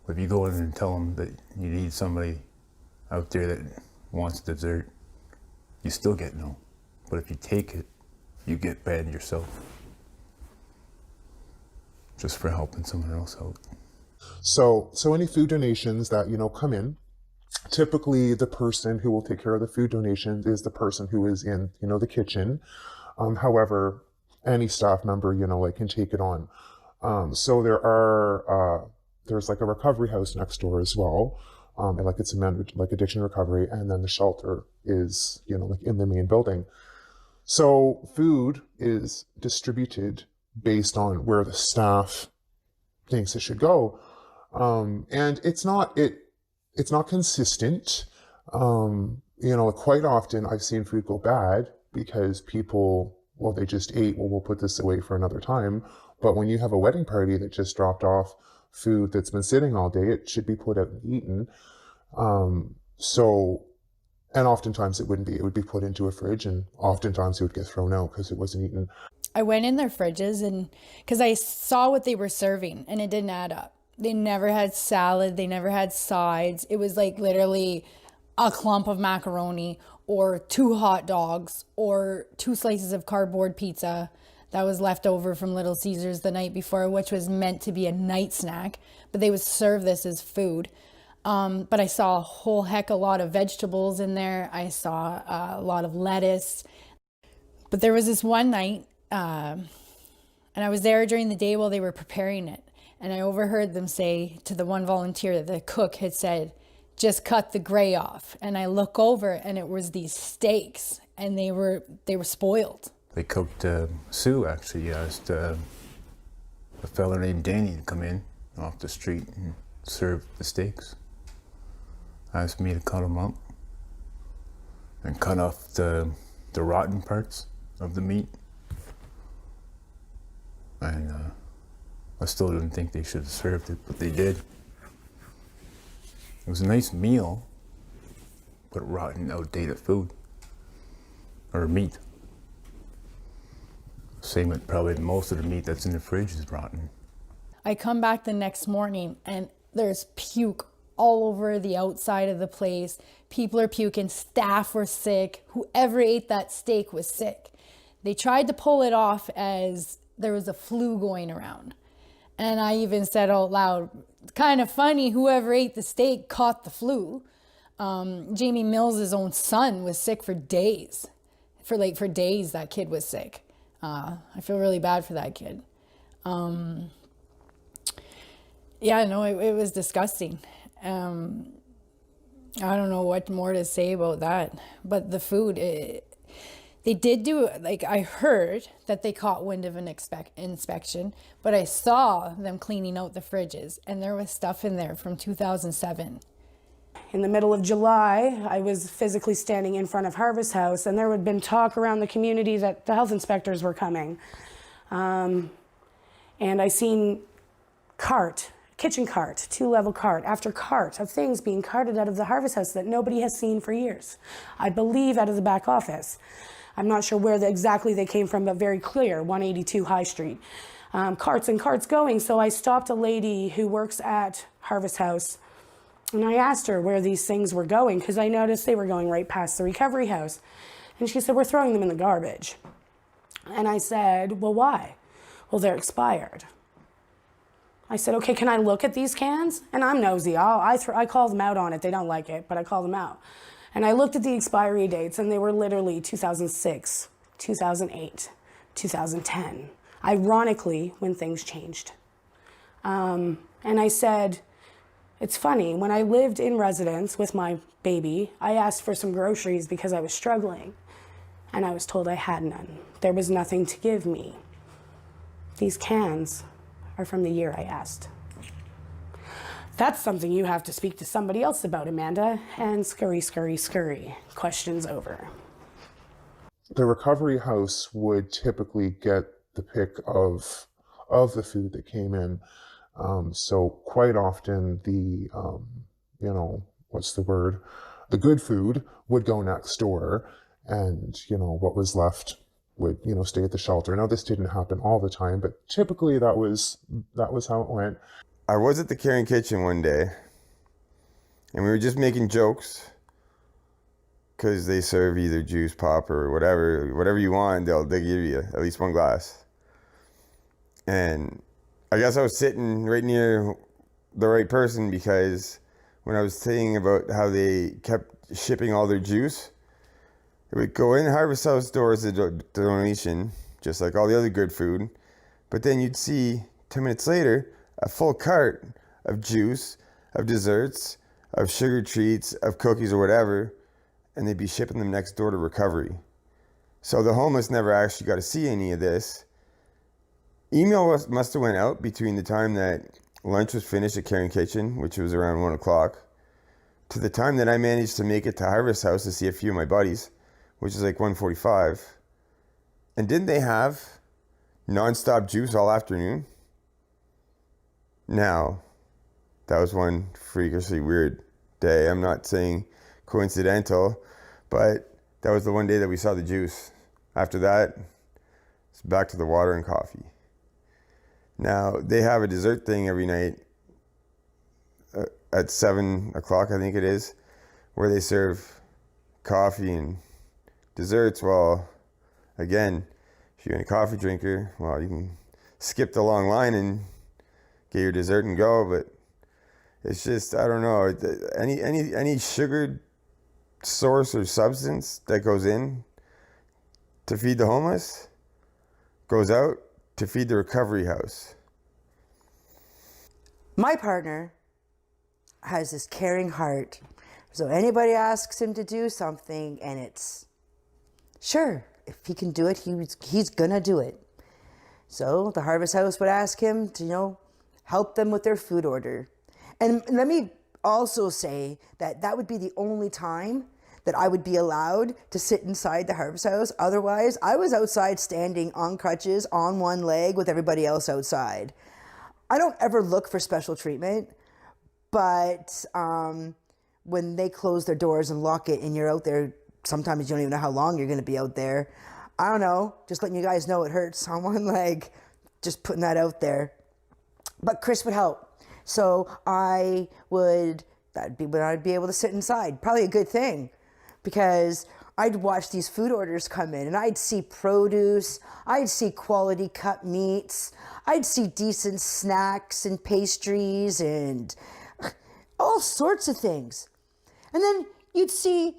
But if you go in and tell them that you need somebody out there that wants dessert, you still get no. But if you take it, you get banned yourself. Just for helping someone else out. So any food donations that, come in, typically the person who will take care of the food donations is the person who is in, the kitchen. However, any staff member, can take it on. So there's like a recovery house next door as well. And like it's like addiction recovery. And then the shelter is, like in the main building. So food is distributed based on where the staff thinks it should go. And it's not consistent. Quite often I've seen food go bad because people, they just ate, we'll put this away for another time. But when you have a wedding party that just dropped off food that's been sitting all day, it should be put out and eaten. And oftentimes it wouldn't be. It would be put into a fridge, and oftentimes it would get thrown out because it wasn't eaten. I went in their fridges and because I saw what they were serving and it didn't add up. They never had salad. They never had sides. It was like literally a clump of macaroni or 2 hot dogs or 2 slices of cardboard pizza that was left over from Little Caesars the night before, which was meant to be a night snack, but they would serve this as food. But I saw a whole heck of a lot of vegetables in there. I saw a lot of lettuce. But there was this one night, and I was there during the day while they were preparing it. And I overheard them say to the one volunteer that the cook had said, just cut the gray off. And I look over and it was these steaks and they were spoiled. They cooked Sue actually asked a fella named Danny to come in off the street and serve the steaks. Asked me to cut them up and cut off the rotten parts of the meat. And I still didn't think they should have served it, but they did. It was a nice meal, but rotten, outdated food. Or meat. Same with probably most of the meat that's in the fridge is rotten. I come back the next morning and there's puke all over the outside of the place. People are puking, staff were sick, whoever ate that steak was sick. They tried to pull it off as there was a flu going around. And I even said out loud, kind of funny, whoever ate the steak caught the flu. Jamie Mills' own son was sick for days. For days, that kid was sick. I feel really bad for that kid. Yeah, no, it was disgusting. I don't know what more to say about that. But the food, they did do, I heard that they caught wind of an inspection, but I saw them cleaning out the fridges, and there was stuff in there from 2007. In the middle of July, I was physically standing in front of Harvest House, and there had been talk around the community that the health inspectors were coming. And I seen kitchen cart, 2-level cart after cart of things being carted out of the Harvest House that nobody has seen for years. I believe out of the back office. I'm not sure where exactly they came from, but very clear, 182 High Street. Carts and carts going. So I stopped a lady who works at Harvest House, and I asked her where these things were going because I noticed they were going right past the recovery house. And she said, we're throwing them in the garbage. And I said, well, why? Well, they're expired. I said, okay, can I look at these cans? And I'm nosy. I call them out on it. They don't like it, but I call them out. And I looked at the expiry dates, and they were literally 2006, 2008, 2010. Ironically, when things changed. And I said, it's funny, when I lived in residence with my baby, I asked for some groceries because I was struggling, and I was told I had none. There was nothing to give me. These cans are from the year I asked. That's something you have to speak to somebody else about, Amanda. And scurry, scurry, scurry. Questions over. The recovery house would typically get the pick of the food that came in. So quite often the, the good food would go next door, and, what was left would, stay at the shelter. Now, this didn't happen all the time, but typically that was how it went. I was at the Caring Kitchen one day, and we were just making jokes because they serve either juice, pop, or whatever you want. They give you at least one glass. And I guess I was sitting right near the right person, because when I was saying about how they kept shipping all their juice, it would go in Harvest House doors as a donation, just like all the other good food. But then you'd see 10 minutes later a full cart of juice, of desserts, of sugar treats, of cookies or whatever, and they'd be shipping them next door to recovery. So the homeless never actually got to see any of this. Email must have went out between the time that lunch was finished at Caring Kitchen, which was around 1 o'clock, to the time that I managed to make it to Harvest House to see a few of my buddies, which is like 1:45. And didn't they have non-stop juice all afternoon? Now, that was one freakishly weird day. I'm not saying coincidental, but that was the one day that we saw the juice. After that, it's back to the water and coffee. Now, they have a dessert thing every night at 7 o'clock, I think it is, where they serve coffee and desserts. Well, again, if you're a coffee drinker, well, you can skip the long line and get your dessert and go, but it's just, I don't know, any sugared source or substance that goes in to feed the homeless goes out to feed the recovery house. My partner has this caring heart. So anybody asks him to do something and it's, sure, if he can do it, he's gonna do it. So the Harvest House would ask him to, help them with their food order. And let me also say that that would be the only time that I would be allowed to sit inside the Harvest House. Otherwise, I was outside standing on crutches on one leg with everybody else outside. I don't ever look for special treatment, but when they close their doors and lock it and you're out there, sometimes you don't even know how long you're going to be out there. I don't know, just letting you guys know it hurts on one leg, just putting that out there. But Chris would help. So that'd be when I'd be able to sit inside. Probably a good thing, because I'd watch these food orders come in and I'd see produce, I'd see quality cut meats, I'd see decent snacks and pastries and all sorts of things. And then you'd see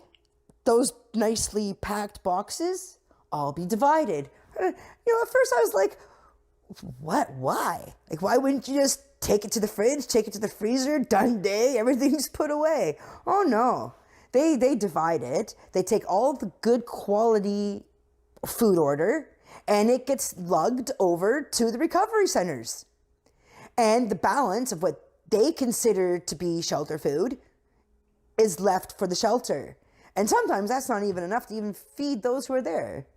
those nicely packed boxes all be divided. At first I was like, what, why? Like, why wouldn't you just take it to the fridge, take it to the freezer, done day, everything's put away? Oh no, they divide it. They take all the good quality food order and it gets lugged over to the recovery centers. And the balance of what they consider to be shelter food is left for the shelter. And sometimes that's not even enough to even feed those who are there.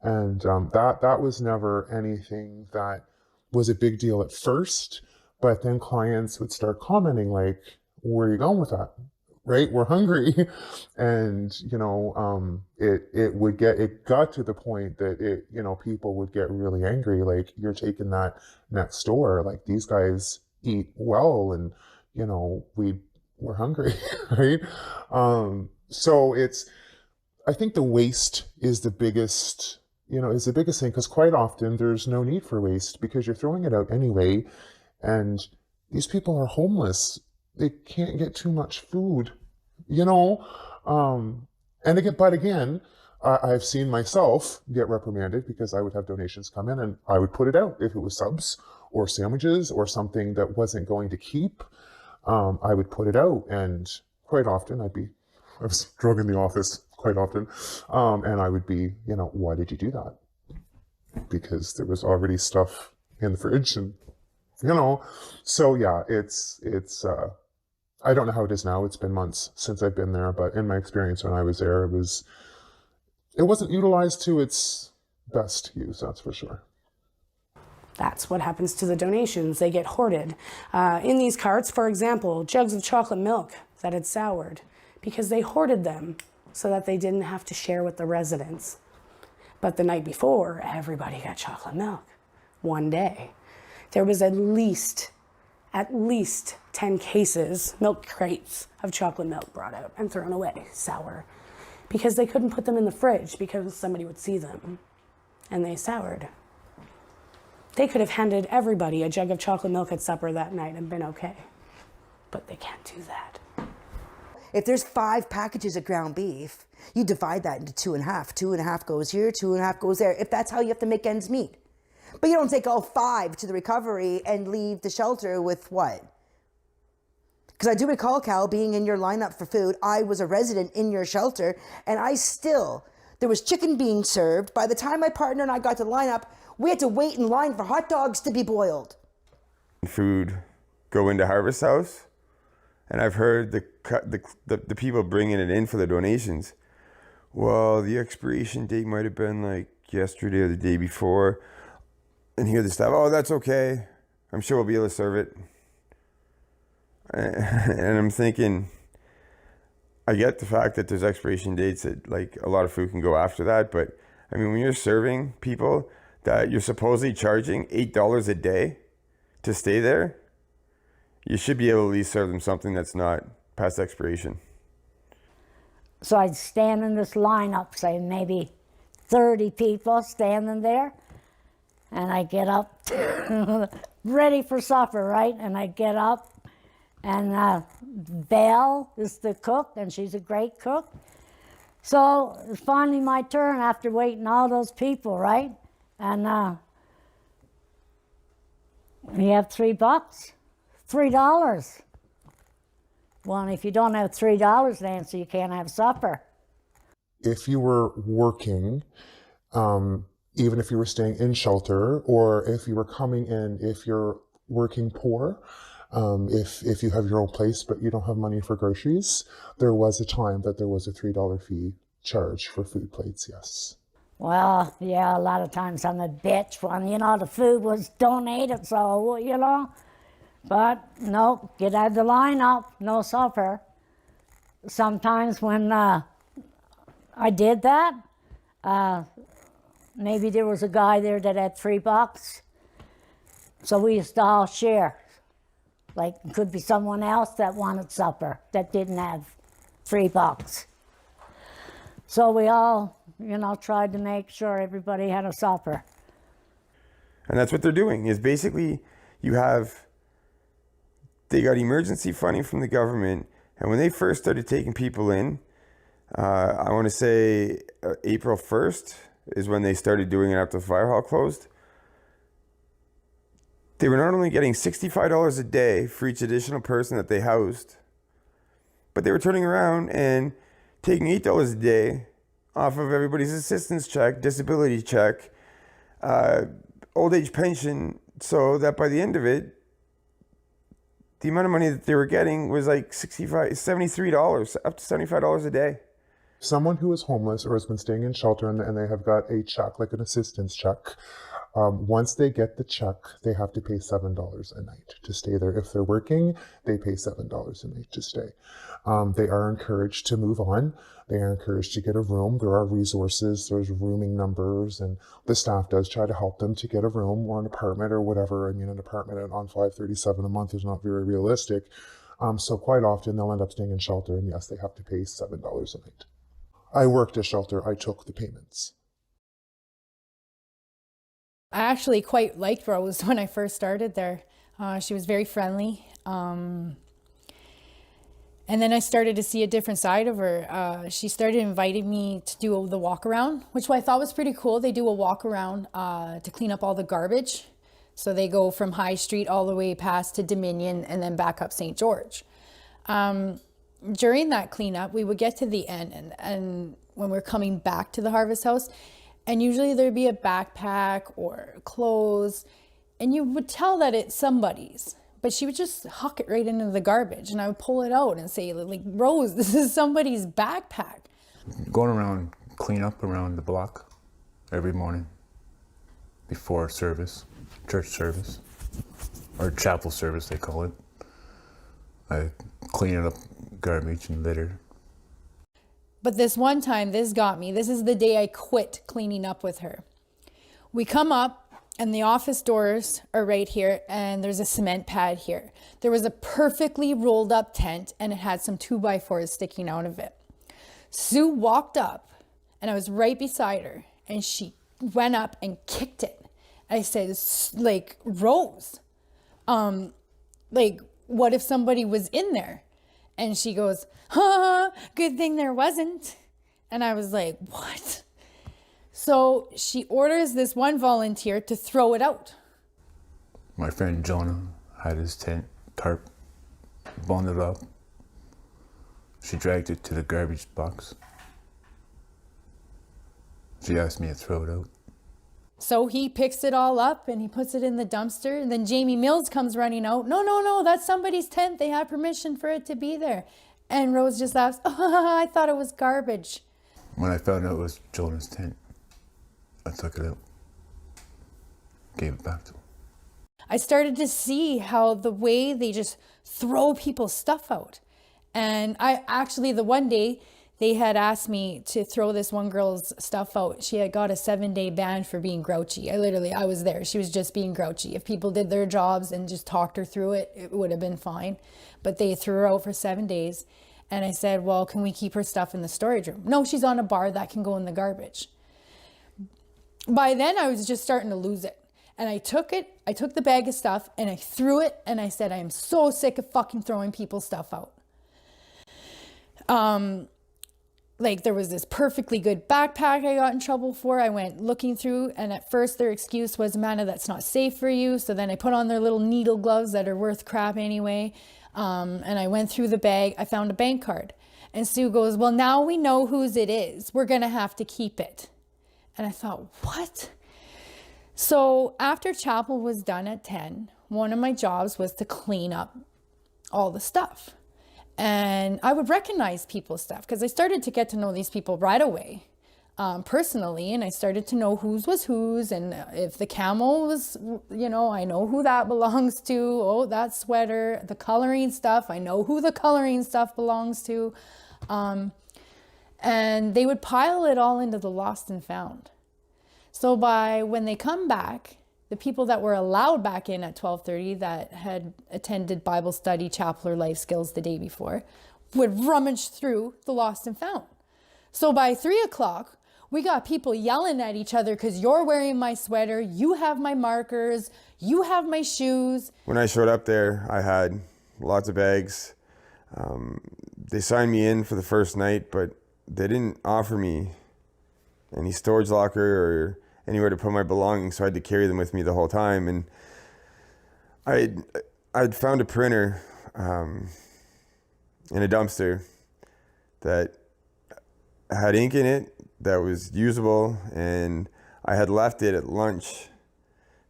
And that was never anything that was a big deal at first, but then clients would start commenting like, where are you going with that? Right? We're hungry. And, it got to the point that people would get really angry. Like, you're taking that next door, like these guys eat well and, we're hungry. Right? So I think the waste is the biggest thing, because quite often there's no need for waste because you're throwing it out anyway. And these people are homeless. They can't get too much food, but again, I've seen myself get reprimanded because I would have donations come in and I would put it out. If it was subs or sandwiches or something that wasn't going to keep, I would put it out. And quite often I was drug in the office quite often. And I would be, why did you do that? Because there was already stuff in the fridge and, so yeah, it's I don't know how it is now. It's been months since I've been there, but in my experience when I was there, it wasn't utilized to its best use, that's for sure. That's what happens to the donations. They get hoarded. In these carts, for example, jugs of chocolate milk that had soured because they hoarded them so that they didn't have to share with the residents. But the night before, everybody got chocolate milk. One day. There was at least 10 cases, milk crates of chocolate milk brought out and thrown away, sour, because they couldn't put them in the fridge because somebody would see them and they soured. They could have handed everybody a jug of chocolate milk at supper that night and been okay. But they can't do that. If there's 5 packages of ground beef, you divide that into 2.5. 2.5 goes here, 2.5 goes there, if that's how you have to make ends meet. But you don't take all 5 to the recovery and leave the shelter with what? Because I do recall, Cal, being in your lineup for food. I was a resident in your shelter, and there was chicken being served. By the time my partner and I got to the lineup, we had to wait in line for hot dogs to be boiled. Food go into Harvest House, and I've heard the people bringing it in for the donations. Well, the expiration date might have been like yesterday or the day before, and hear the staff, oh, that's okay. I'm sure we'll be able to serve it. And I'm thinking, I get the fact that there's expiration dates that like a lot of food can go after that, but I mean, when you're serving people that you're supposedly charging $8 a day to stay there, you should be able to at least serve them something that's not past expiration. So I'd stand in this lineup, say maybe 30 people standing there, and I'd get up, ready for supper, right? And I'd get up, and Val is the cook, and she's a great cook. So it's finally my turn after waiting all those people, right? And we have $3, $3. Well, and if you don't have $3, Nancy, you can't have supper. If you were working, even if you were staying in shelter, or if you were coming in, if you're working poor, if you have your own place but you don't have money for groceries, there was a time that there was a $3 fee charge for food plates, yes. Well, yeah, a lot of times I'm a bitch when, the food was donated, so, But, no, get out of the lineup, no supper. Sometimes when I did that, maybe there was a guy there that had $3. So we used to all share. Like, it could be someone else that wanted supper that didn't have $3. So we all, tried to make sure everybody had a supper. And that's what they're doing, is basically they got emergency funding from the government. And when they first started taking people in, I want to say April 1st is when they started doing it after the fire hall closed. They were not only getting $65 a day for each additional person that they housed, but they were turning around and taking $8 a day off of everybody's assistance check, disability check, old age pension, so that by the end of it, the amount of money that they were getting was like $73, up to $75 a day. Someone who is homeless or has been staying in shelter and they have got a check, like an assistance check, once they get the check, they have to pay $7 a night to stay there. If they're working, they pay $7 a night to stay. They are encouraged to move on. They are encouraged to get a room. There are resources, there's rooming numbers, and the staff does try to help them to get a room or an apartment or whatever. I mean, an apartment on $537 a month is not very realistic. So quite often they'll end up staying in shelter, and yes, they have to pay $7 a night. I worked a shelter, I took the payments. I actually quite liked Rose when I first started there. She was very friendly. And then I started to see a different side of her. She started inviting me to do the walk around, which I thought was pretty cool. They do a walk around to clean up all the garbage. So they go from High Street all the way past to Dominion and then back up St. George. During that cleanup, we would get to the end and when we're coming back to the Harvest House, and usually there'd be a backpack or clothes, and you would tell that it's somebody's, but she would just huck it right into the garbage, and I would pull it out and say, like, Rose, this is somebody's backpack. Going around, clean up around the block every morning before service, church service, or chapel service they call it. I clean it up, garbage and litter. But this one time, this got me. This is the day I quit cleaning up with her. We come up and the office doors are right here and there's a cement pad here. There was a perfectly rolled up tent and it had some 2x4s sticking out of it. Sue walked up and I was right beside her and she went up and kicked it. I said, like, Rose, like, what if somebody was in there? And she goes, good thing there wasn't. And I was like, what? So she orders this one volunteer to throw it out. My friend Jonah had his tent tarp bundled up. She dragged it to the garbage box. She asked me to throw it out. So he picks it all up and he puts it in the dumpster. And then Jamie Mills comes running out. No, that's somebody's tent. They have permission for it to be there. And Rose just laughs, I thought it was garbage. When I found out it was Jonah's tent, I took it out, gave it back to him. I started to see how the way they just throw people's stuff out. And the one day they had asked me to throw this one girl's stuff out. She had got a 7-day ban for being grouchy. I was there. She was just being grouchy. If people did their jobs and just talked her through it, it would have been fine. But they threw her out for 7 days. And I said, well, can we keep her stuff in the storage room? No, she's on a bar that can go in the garbage. By then I was just starting to lose it. And I took the bag of stuff and I threw it and I said, I am so sick of fucking throwing people's stuff out. Like there was this perfectly good backpack I got in trouble for. I went looking through and at first their excuse was, Amanda, that's not safe for you. So then I put on their little needle gloves that are worth crap anyway. And I went through the bag. I found a bank card. And Sue goes, well, now we know whose it is. We're going to have to keep it. And I thought, what? So after chapel was done at 10, one of my jobs was to clean up all the stuff. And I would recognize people's stuff because I started to get to know these people right away, personally. And I started to know whose was whose. And if the camo was, I know who that belongs to. Oh, that sweater, the coloring stuff. I know who the coloring stuff belongs to. And they would pile it all into the lost and found. So when they come back, the people that were allowed back in at 12:30 that had attended Bible study, chapel, or life skills the day before would rummage through the lost and found. So by 3 o'clock, we got people yelling at each other because you're wearing my sweater, you have my markers, you have my shoes. When I showed up there, I had lots of bags. They signed me in for the first night, but they didn't offer me any storage locker or anywhere to put my belongings, so I had to carry them with me the whole time. And I'd found a printer in a dumpster that had ink in it that was usable, and I had left it at lunch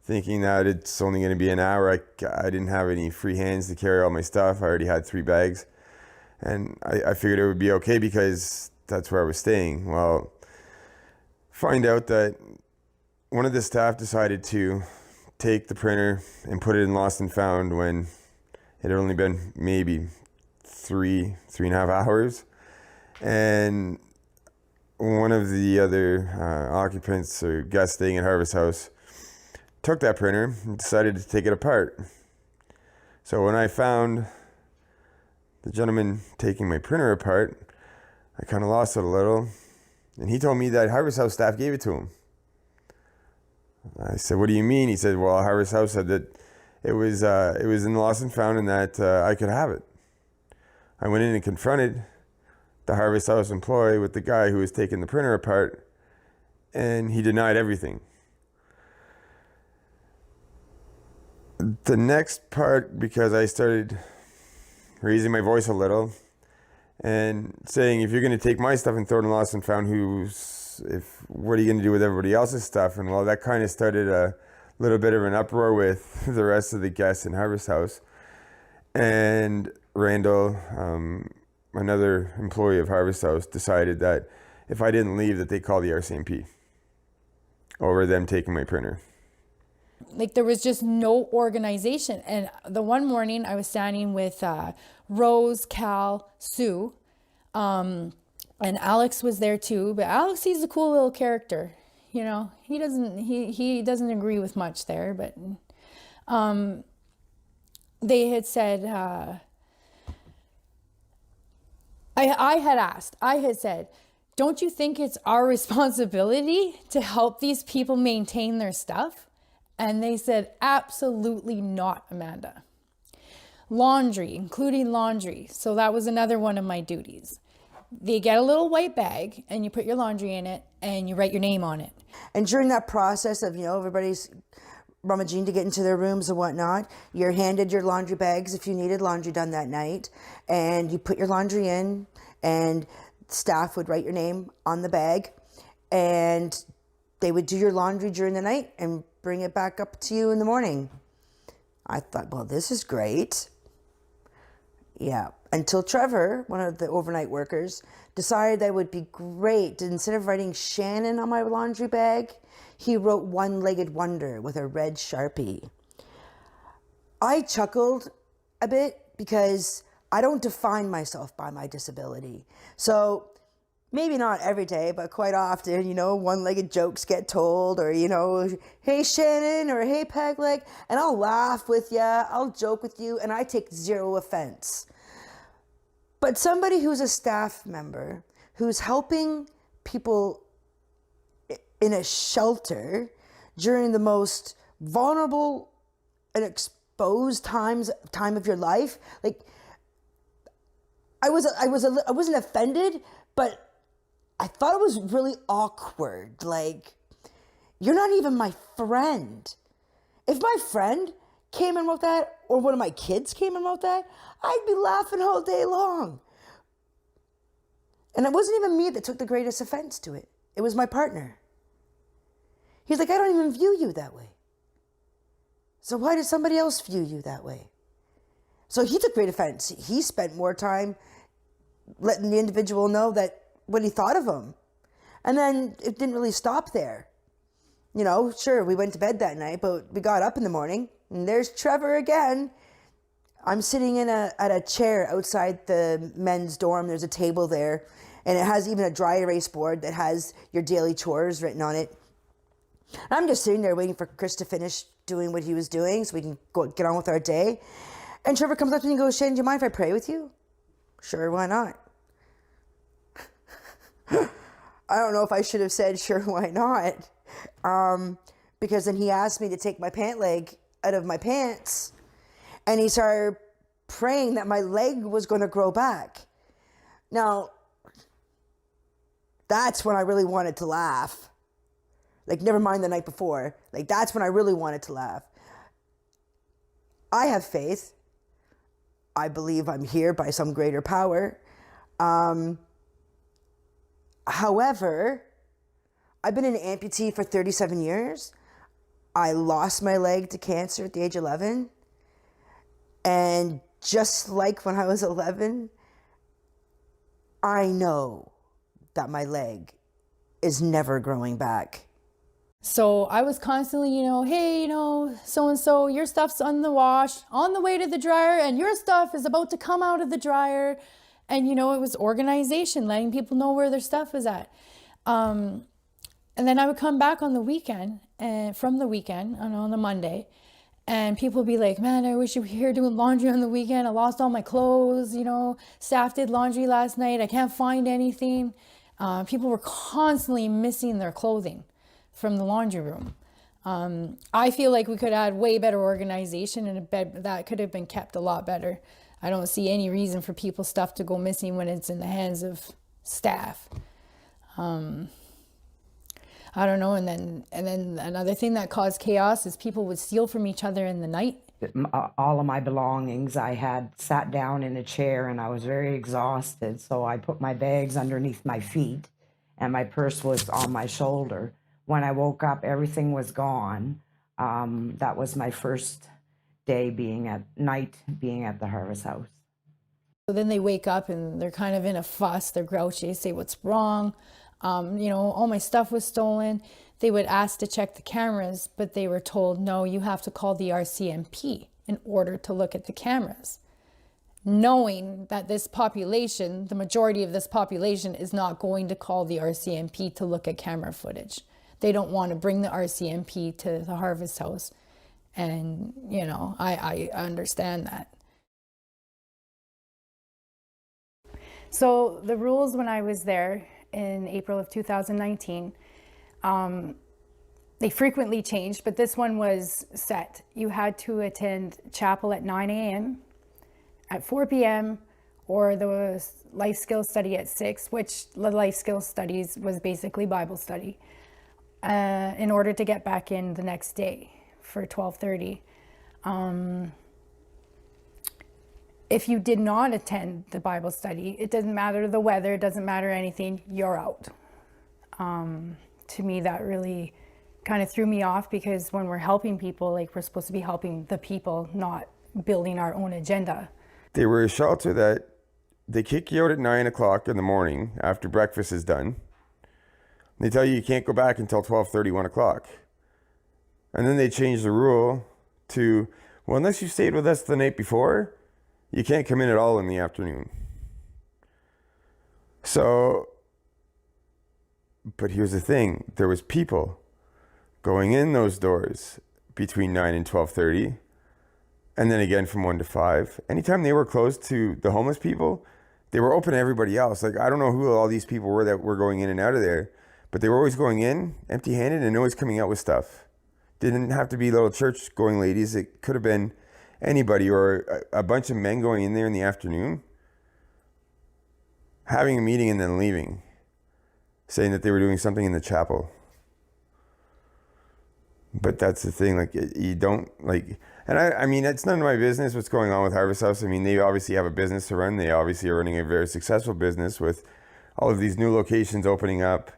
thinking that it's only going to be an hour. I didn't have any free hands to carry all my stuff. I already had 3 bags, and I figured it would be okay because that's where I was staying. Well, find out that one of the staff decided to take the printer and put it in lost and found when it had only been maybe 3.5 hours. And one of the other occupants or guests staying at Harvest House took that printer and decided to take it apart. So when I found the gentleman taking my printer apart, I kind of lost it a little. And he told me that Harvest House staff gave it to him. I said, what do you mean? He said, well, Harvest House said that it was in the lost and found and that I could have it. I went in and confronted the Harvest House employee with the guy who was taking the printer apart, and he denied everything. The next part, because I started raising my voice a little and saying, if you're going to take my stuff and throw it in lost and found, what are you going to do with everybody else's stuff? And well, that kind of started a little bit of an uproar with the rest of the guests in Harvest House. And Randall, another employee of Harvest House, decided that if I didn't leave, that they'd call the RCMP over them taking my printer. Like there was just no organization. And the one morning I was standing with Rose, Cal, Sue, and Alex was there too. But Alex, he's a cool little character. He doesn't agree with much there. But they had said, I had said, don't you think it's our responsibility to help these people maintain their stuff? And they said, absolutely not, Amanda. Laundry, including laundry. So that was another one of my duties. They get a little white bag and you put your laundry in it and you write your name on it. And during that process of, everybody's rummaging to get into their rooms and whatnot, you're handed your laundry bags if you needed laundry done that night, and you put your laundry in, and staff would write your name on the bag, and they would do your laundry during the night and bring it back up to you in the morning. I thought, well, this is great. Yeah, until Trevor, one of the overnight workers, decided that it would be great. Instead of writing Shannon on my laundry bag, he wrote One-Legged Wonder with a red Sharpie. I chuckled a bit because I don't define myself by my disability. So maybe not every day, but quite often, one-legged jokes get told, or, hey, Shannon, or hey, Pegleg, and I'll laugh with you, I'll joke with you, and I take zero offense. But somebody who's a staff member, who's helping people in a shelter during the most vulnerable and exposed time of your life, like, I wasn't offended, but I thought it was really awkward. Like, you're not even my friend. If my friend came and wrote that, or one of my kids came and wrote that, I'd be laughing all day long. And it wasn't even me that took the greatest offense to it. It was my partner. He's like, I don't even view you that way. So why does somebody else view you that way? So he took great offense. He spent more time letting the individual know that what he thought of him. And then it didn't really stop there. Sure, we went to bed that night, but we got up in the morning and there's Trevor again. I'm sitting at a chair outside the men's dorm. There's a table there, and it has even a dry erase board that has your daily chores written on it. I'm just sitting there waiting for Chris to finish doing what he was doing so we can get on with our day. And Trevor comes up to me and goes, Shannon, do you mind if I pray with you? Sure, why not? I don't know if I should have said, sure, why not? Because then he asked me to take my pant leg out of my pants, and he started praying that my leg was going to grow back. Now, that's when I really wanted to laugh. Like, never mind the night before. Like, that's when I really wanted to laugh. I have faith. I believe I'm here by some greater power. However, I've been an amputee for 37 years. I lost my leg to cancer at the age of 11. And just like when I was 11, I know that my leg is never growing back. So I was constantly, hey, so-and-so, your stuff's on the wash, on the way to the dryer, and your stuff is about to come out of the dryer. And, it was organization, letting people know where their stuff was at. And then I would come back on the weekend, and from the weekend, on the Monday, and people would be like, man, I wish you were here doing laundry on the weekend. I lost all my clothes, staff did laundry last night. I can't find anything. People were constantly missing their clothing from the laundry room. I feel like we could add way better organization, and that could have been kept a lot better. I don't see any reason for people's stuff to go missing when it's in the hands of staff. I don't know. And then another thing that caused chaos is people would steal from each other in the night. All of my belongings, I had sat down in a chair and I was very exhausted. So I put my bags underneath my feet and my purse was on my shoulder. When I woke up, everything was gone. That was my first day being at the Harvest House. So then they wake up and they're kind of in a fuss. They're grouchy. They say, what's wrong? All my stuff was stolen. They would ask to check the cameras, but they were told, no, you have to call the RCMP in order to look at the cameras. Knowing that this population, the majority of this population, is not going to call the RCMP to look at camera footage. They don't want to bring the RCMP to the Harvest House. And, I understand that. So the rules when I was there in April of 2019, they frequently changed, but this one was set. You had to attend chapel at 9 a.m., at 4 p.m., or the life skills study at 6, which the life skills studies was basically Bible study, in order to get back in the next day for 12:30. If you did not attend the Bible study, it doesn't matter the weather, it doesn't matter anything, you're out. To me, that really kind of threw me off, because when we're helping people, like, we're supposed to be helping the people, not building our own agenda. They were a shelter that they kick you out at 9 o'clock in the morning after breakfast is done. They tell you can't go back until 12:30, 1 o'clock. And then they change the rule to, well, unless you stayed with us the night before, you can't come in at all in the afternoon. So, but here's the thing. There was people going in those doors between 9 and 12:30, and then again from 1 to 5. Anytime they were closed to the homeless people, they were open to everybody else. Like, I don't know who all these people were that were going in and out of there, but they were always going in empty-handed and always coming out with stuff. Didn't have to be little church-going ladies. It could have been anybody, or a bunch of men going in there in the afternoon, having a meeting and then leaving, saying that they were doing something in the chapel. But that's the thing, like, you don't, like, and I mean, it's none of my business what's going on with Harvest House. I mean, they obviously have a business to run. They obviously are running a very successful business with all of these new locations opening up.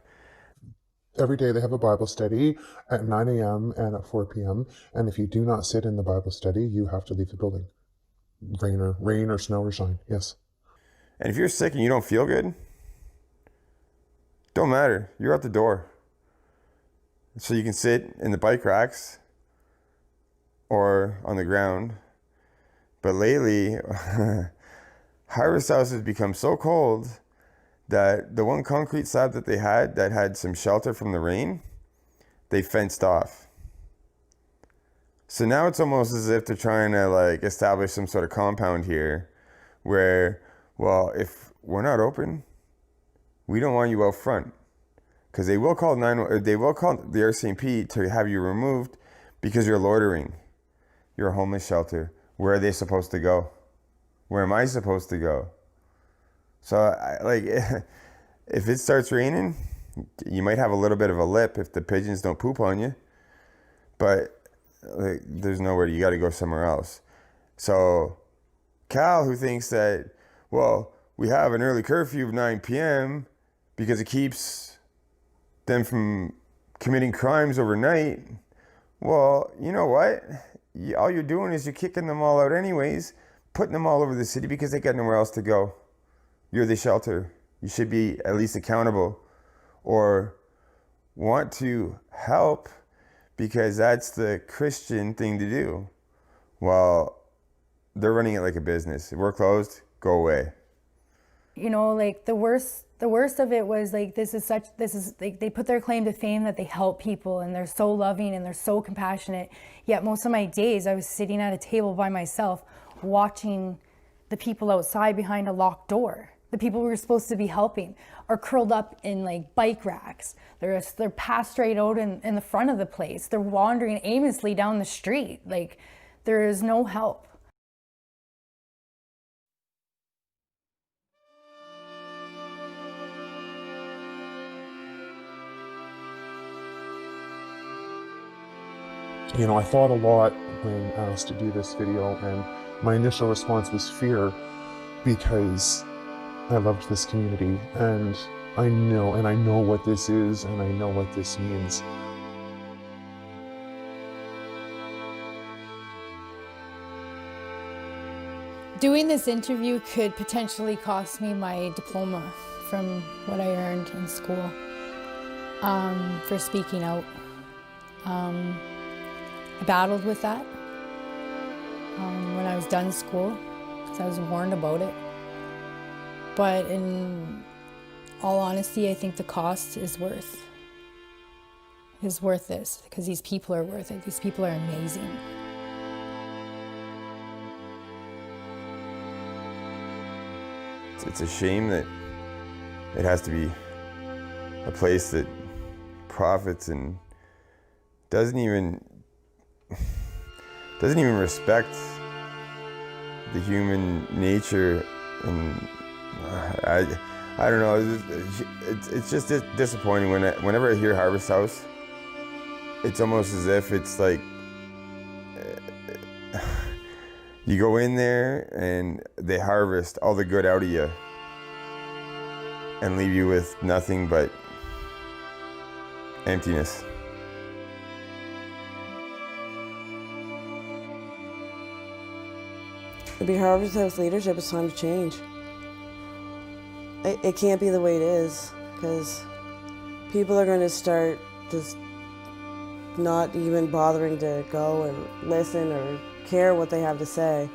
Every day they have a Bible study at 9 a.m. and at 4 p.m. And if you do not sit in the Bible study, you have to leave the building. Rain or snow or shine, yes. And if you're sick and you don't feel good, don't matter. You're out the door. So you can sit in the bike racks or on the ground. But lately, Harvest House has become so cold that the one concrete slab that they had that had some shelter from the rain, they fenced off. So now it's almost as if they're trying to, like, establish some sort of compound here where, well, if we're not open, we don't want you out front. Because they will call the RCMP to have you removed because you're loitering. You're a homeless shelter. Where are they supposed to go? Where am I supposed to go? So, if it starts raining, you might have a little bit of a lip if the pigeons don't poop on you. But, like, there's nowhere. You got to go somewhere else. So, Cal, who thinks that, well, we have an early curfew of 9 p.m. because it keeps them from committing crimes overnight. Well, you know what? All you're doing is you're kicking them all out anyways, putting them all over the city because they got nowhere else to go. You're the shelter. You should be at least accountable or want to help because that's the Christian thing to do. Well, they're running it like a business. If we're closed, go away. You know, like, the worst of it was, like, this is like, they put their claim to fame that they help people and they're so loving and they're so compassionate. Yet most of my days I was sitting at a table by myself watching the people outside behind a locked door. The people we were supposed to be helping are curled up in, like, bike racks. They're passed straight out in the front of the place. They're wandering aimlessly down the street. Like, there is no help. You know, I thought a lot when asked to do this video, and my initial response was fear, because I loved this community, and I know what this is, and I know what this means. Doing this interview could potentially cost me my diploma from what I earned in school for speaking out. I battled with that when I was done school, because I was warned about it. But in all honesty, I think the cost is worth this, because these people are worth it. These people are amazing. It's a shame that it has to be a place that profits and doesn't even respect the human nature, and I don't know. It's just disappointing whenever I hear Harvest House. It's almost as if it's like you go in there and they harvest all the good out of you and leave you with nothing but emptiness. It'd be Harvest House leadership. It's time to change. It can't be the way it is, because people are going to start just not even bothering to go and listen or care what they have to say.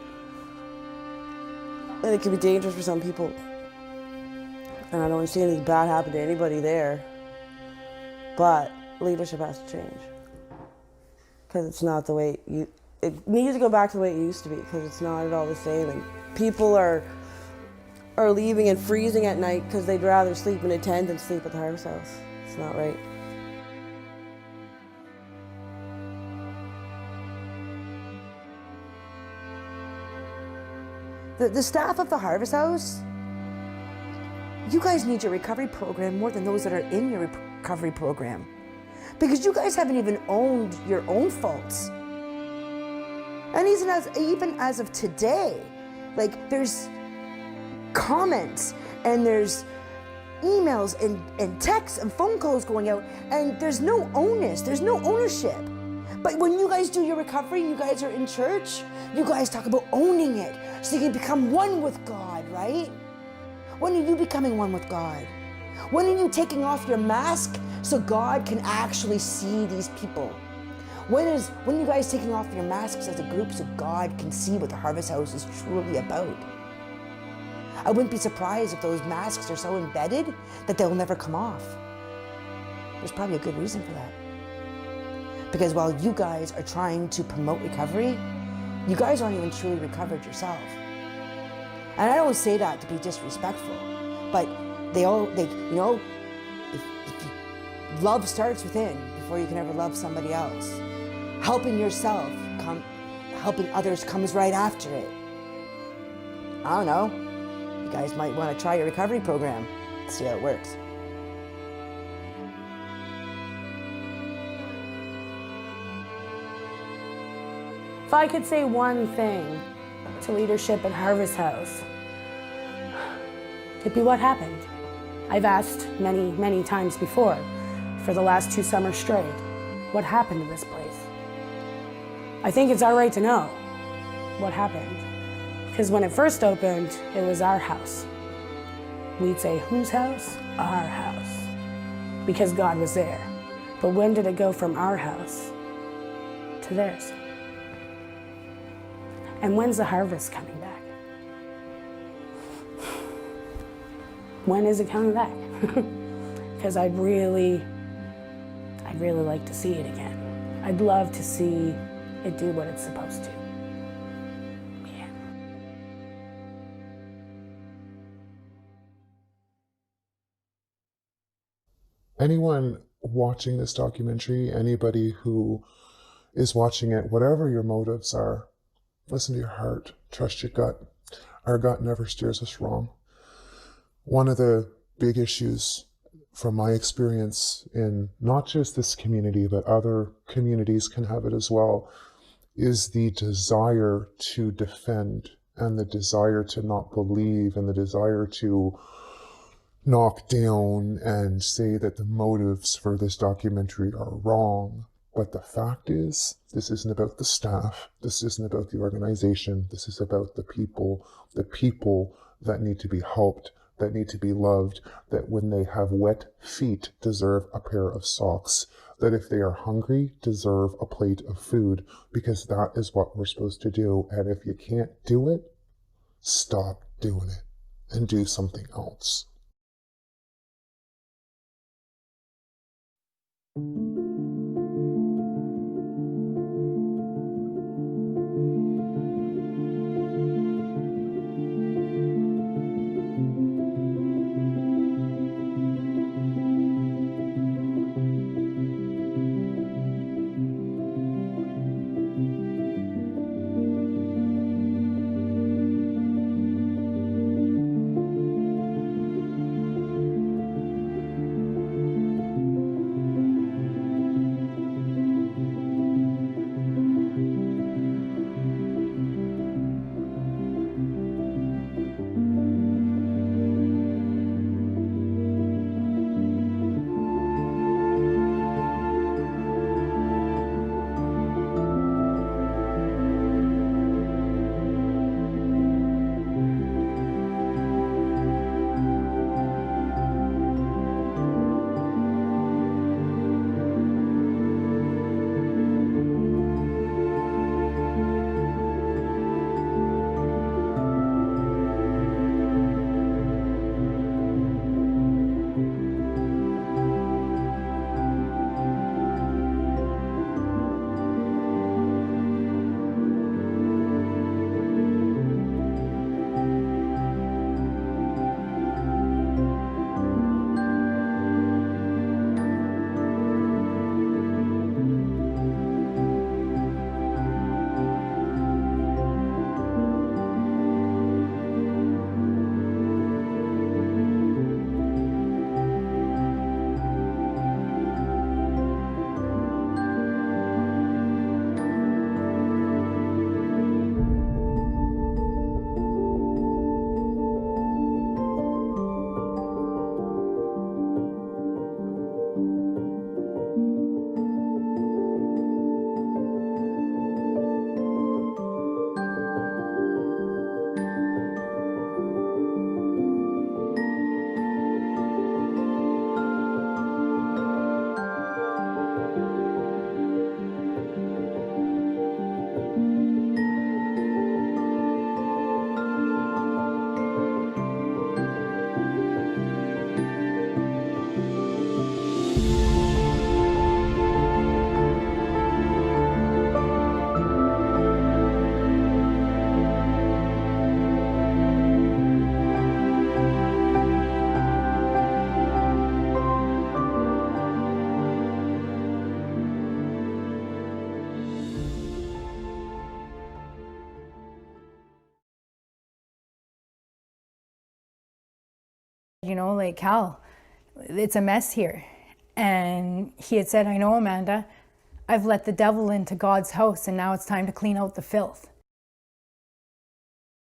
And it can be dangerous for some people. And I don't see anything bad happen to anybody there. But leadership has to change. Because it's not the way it needs to go back to the way it used to be, because it's not at all the same. And people are leaving and freezing at night because they'd rather sleep in a tent than sleep at the Harvest House. It's not right. The staff of the Harvest House, you guys need your recovery program more than those that are in your recovery program. Because you guys haven't even owned your own faults. And even as of today, like, there's comments and there's emails and texts and phone calls going out, and there's no onus, there's no ownership. But when you guys do your recovery and you guys are in church, you guys talk about owning it so you can become one with God, right? When are you becoming one with God? When are you taking off your mask so God can actually see these people? When are you guys taking off your masks as a group so God can see what the Harvest House is truly about? I wouldn't be surprised if those masks are so embedded that they'll never come off. There's probably a good reason for that. Because while you guys are trying to promote recovery, you guys aren't even truly recovered yourself. And I don't say that to be disrespectful, but if love starts within before you can ever love somebody else. Helping yourself, helping others comes right after it. I don't know. You guys might want to try your recovery program, see how it works. If I could say one thing to leadership at Harvest House, it'd be what happened. I've asked many, many times before, for the last 2 summers straight, what happened to this place? I think it's our right to know what happened. Because when it first opened, it was our house. We'd say, whose house? Our house. Because God was there. But when did it go from our house to theirs? And when's the harvest coming back? When is it coming back? Because I'd really like to see it again. I'd love to see it do what it's supposed to. Yeah. Anyone watching this documentary, anybody who is watching it, whatever your motives are, listen to your heart, trust your gut. Our gut never steers us wrong. One of the big issues from my experience in not just this community, but other communities can have it as well, is the desire to defend and the desire to not believe and the desire to knock down and say that the motives for this documentary are wrong. But the fact is, this isn't about the staff, this isn't about the organization, this is about the people that need to be helped, that need to be loved, that when they have wet feet deserve a pair of socks, that if they are hungry deserve a plate of food, because that is what we're supposed to do. And if you can't do it, stop doing it and do something else. You know, like, Cal, it's a mess here. And he had said, I know, Amanda, I've let the devil into God's house and now it's time to clean out the filth.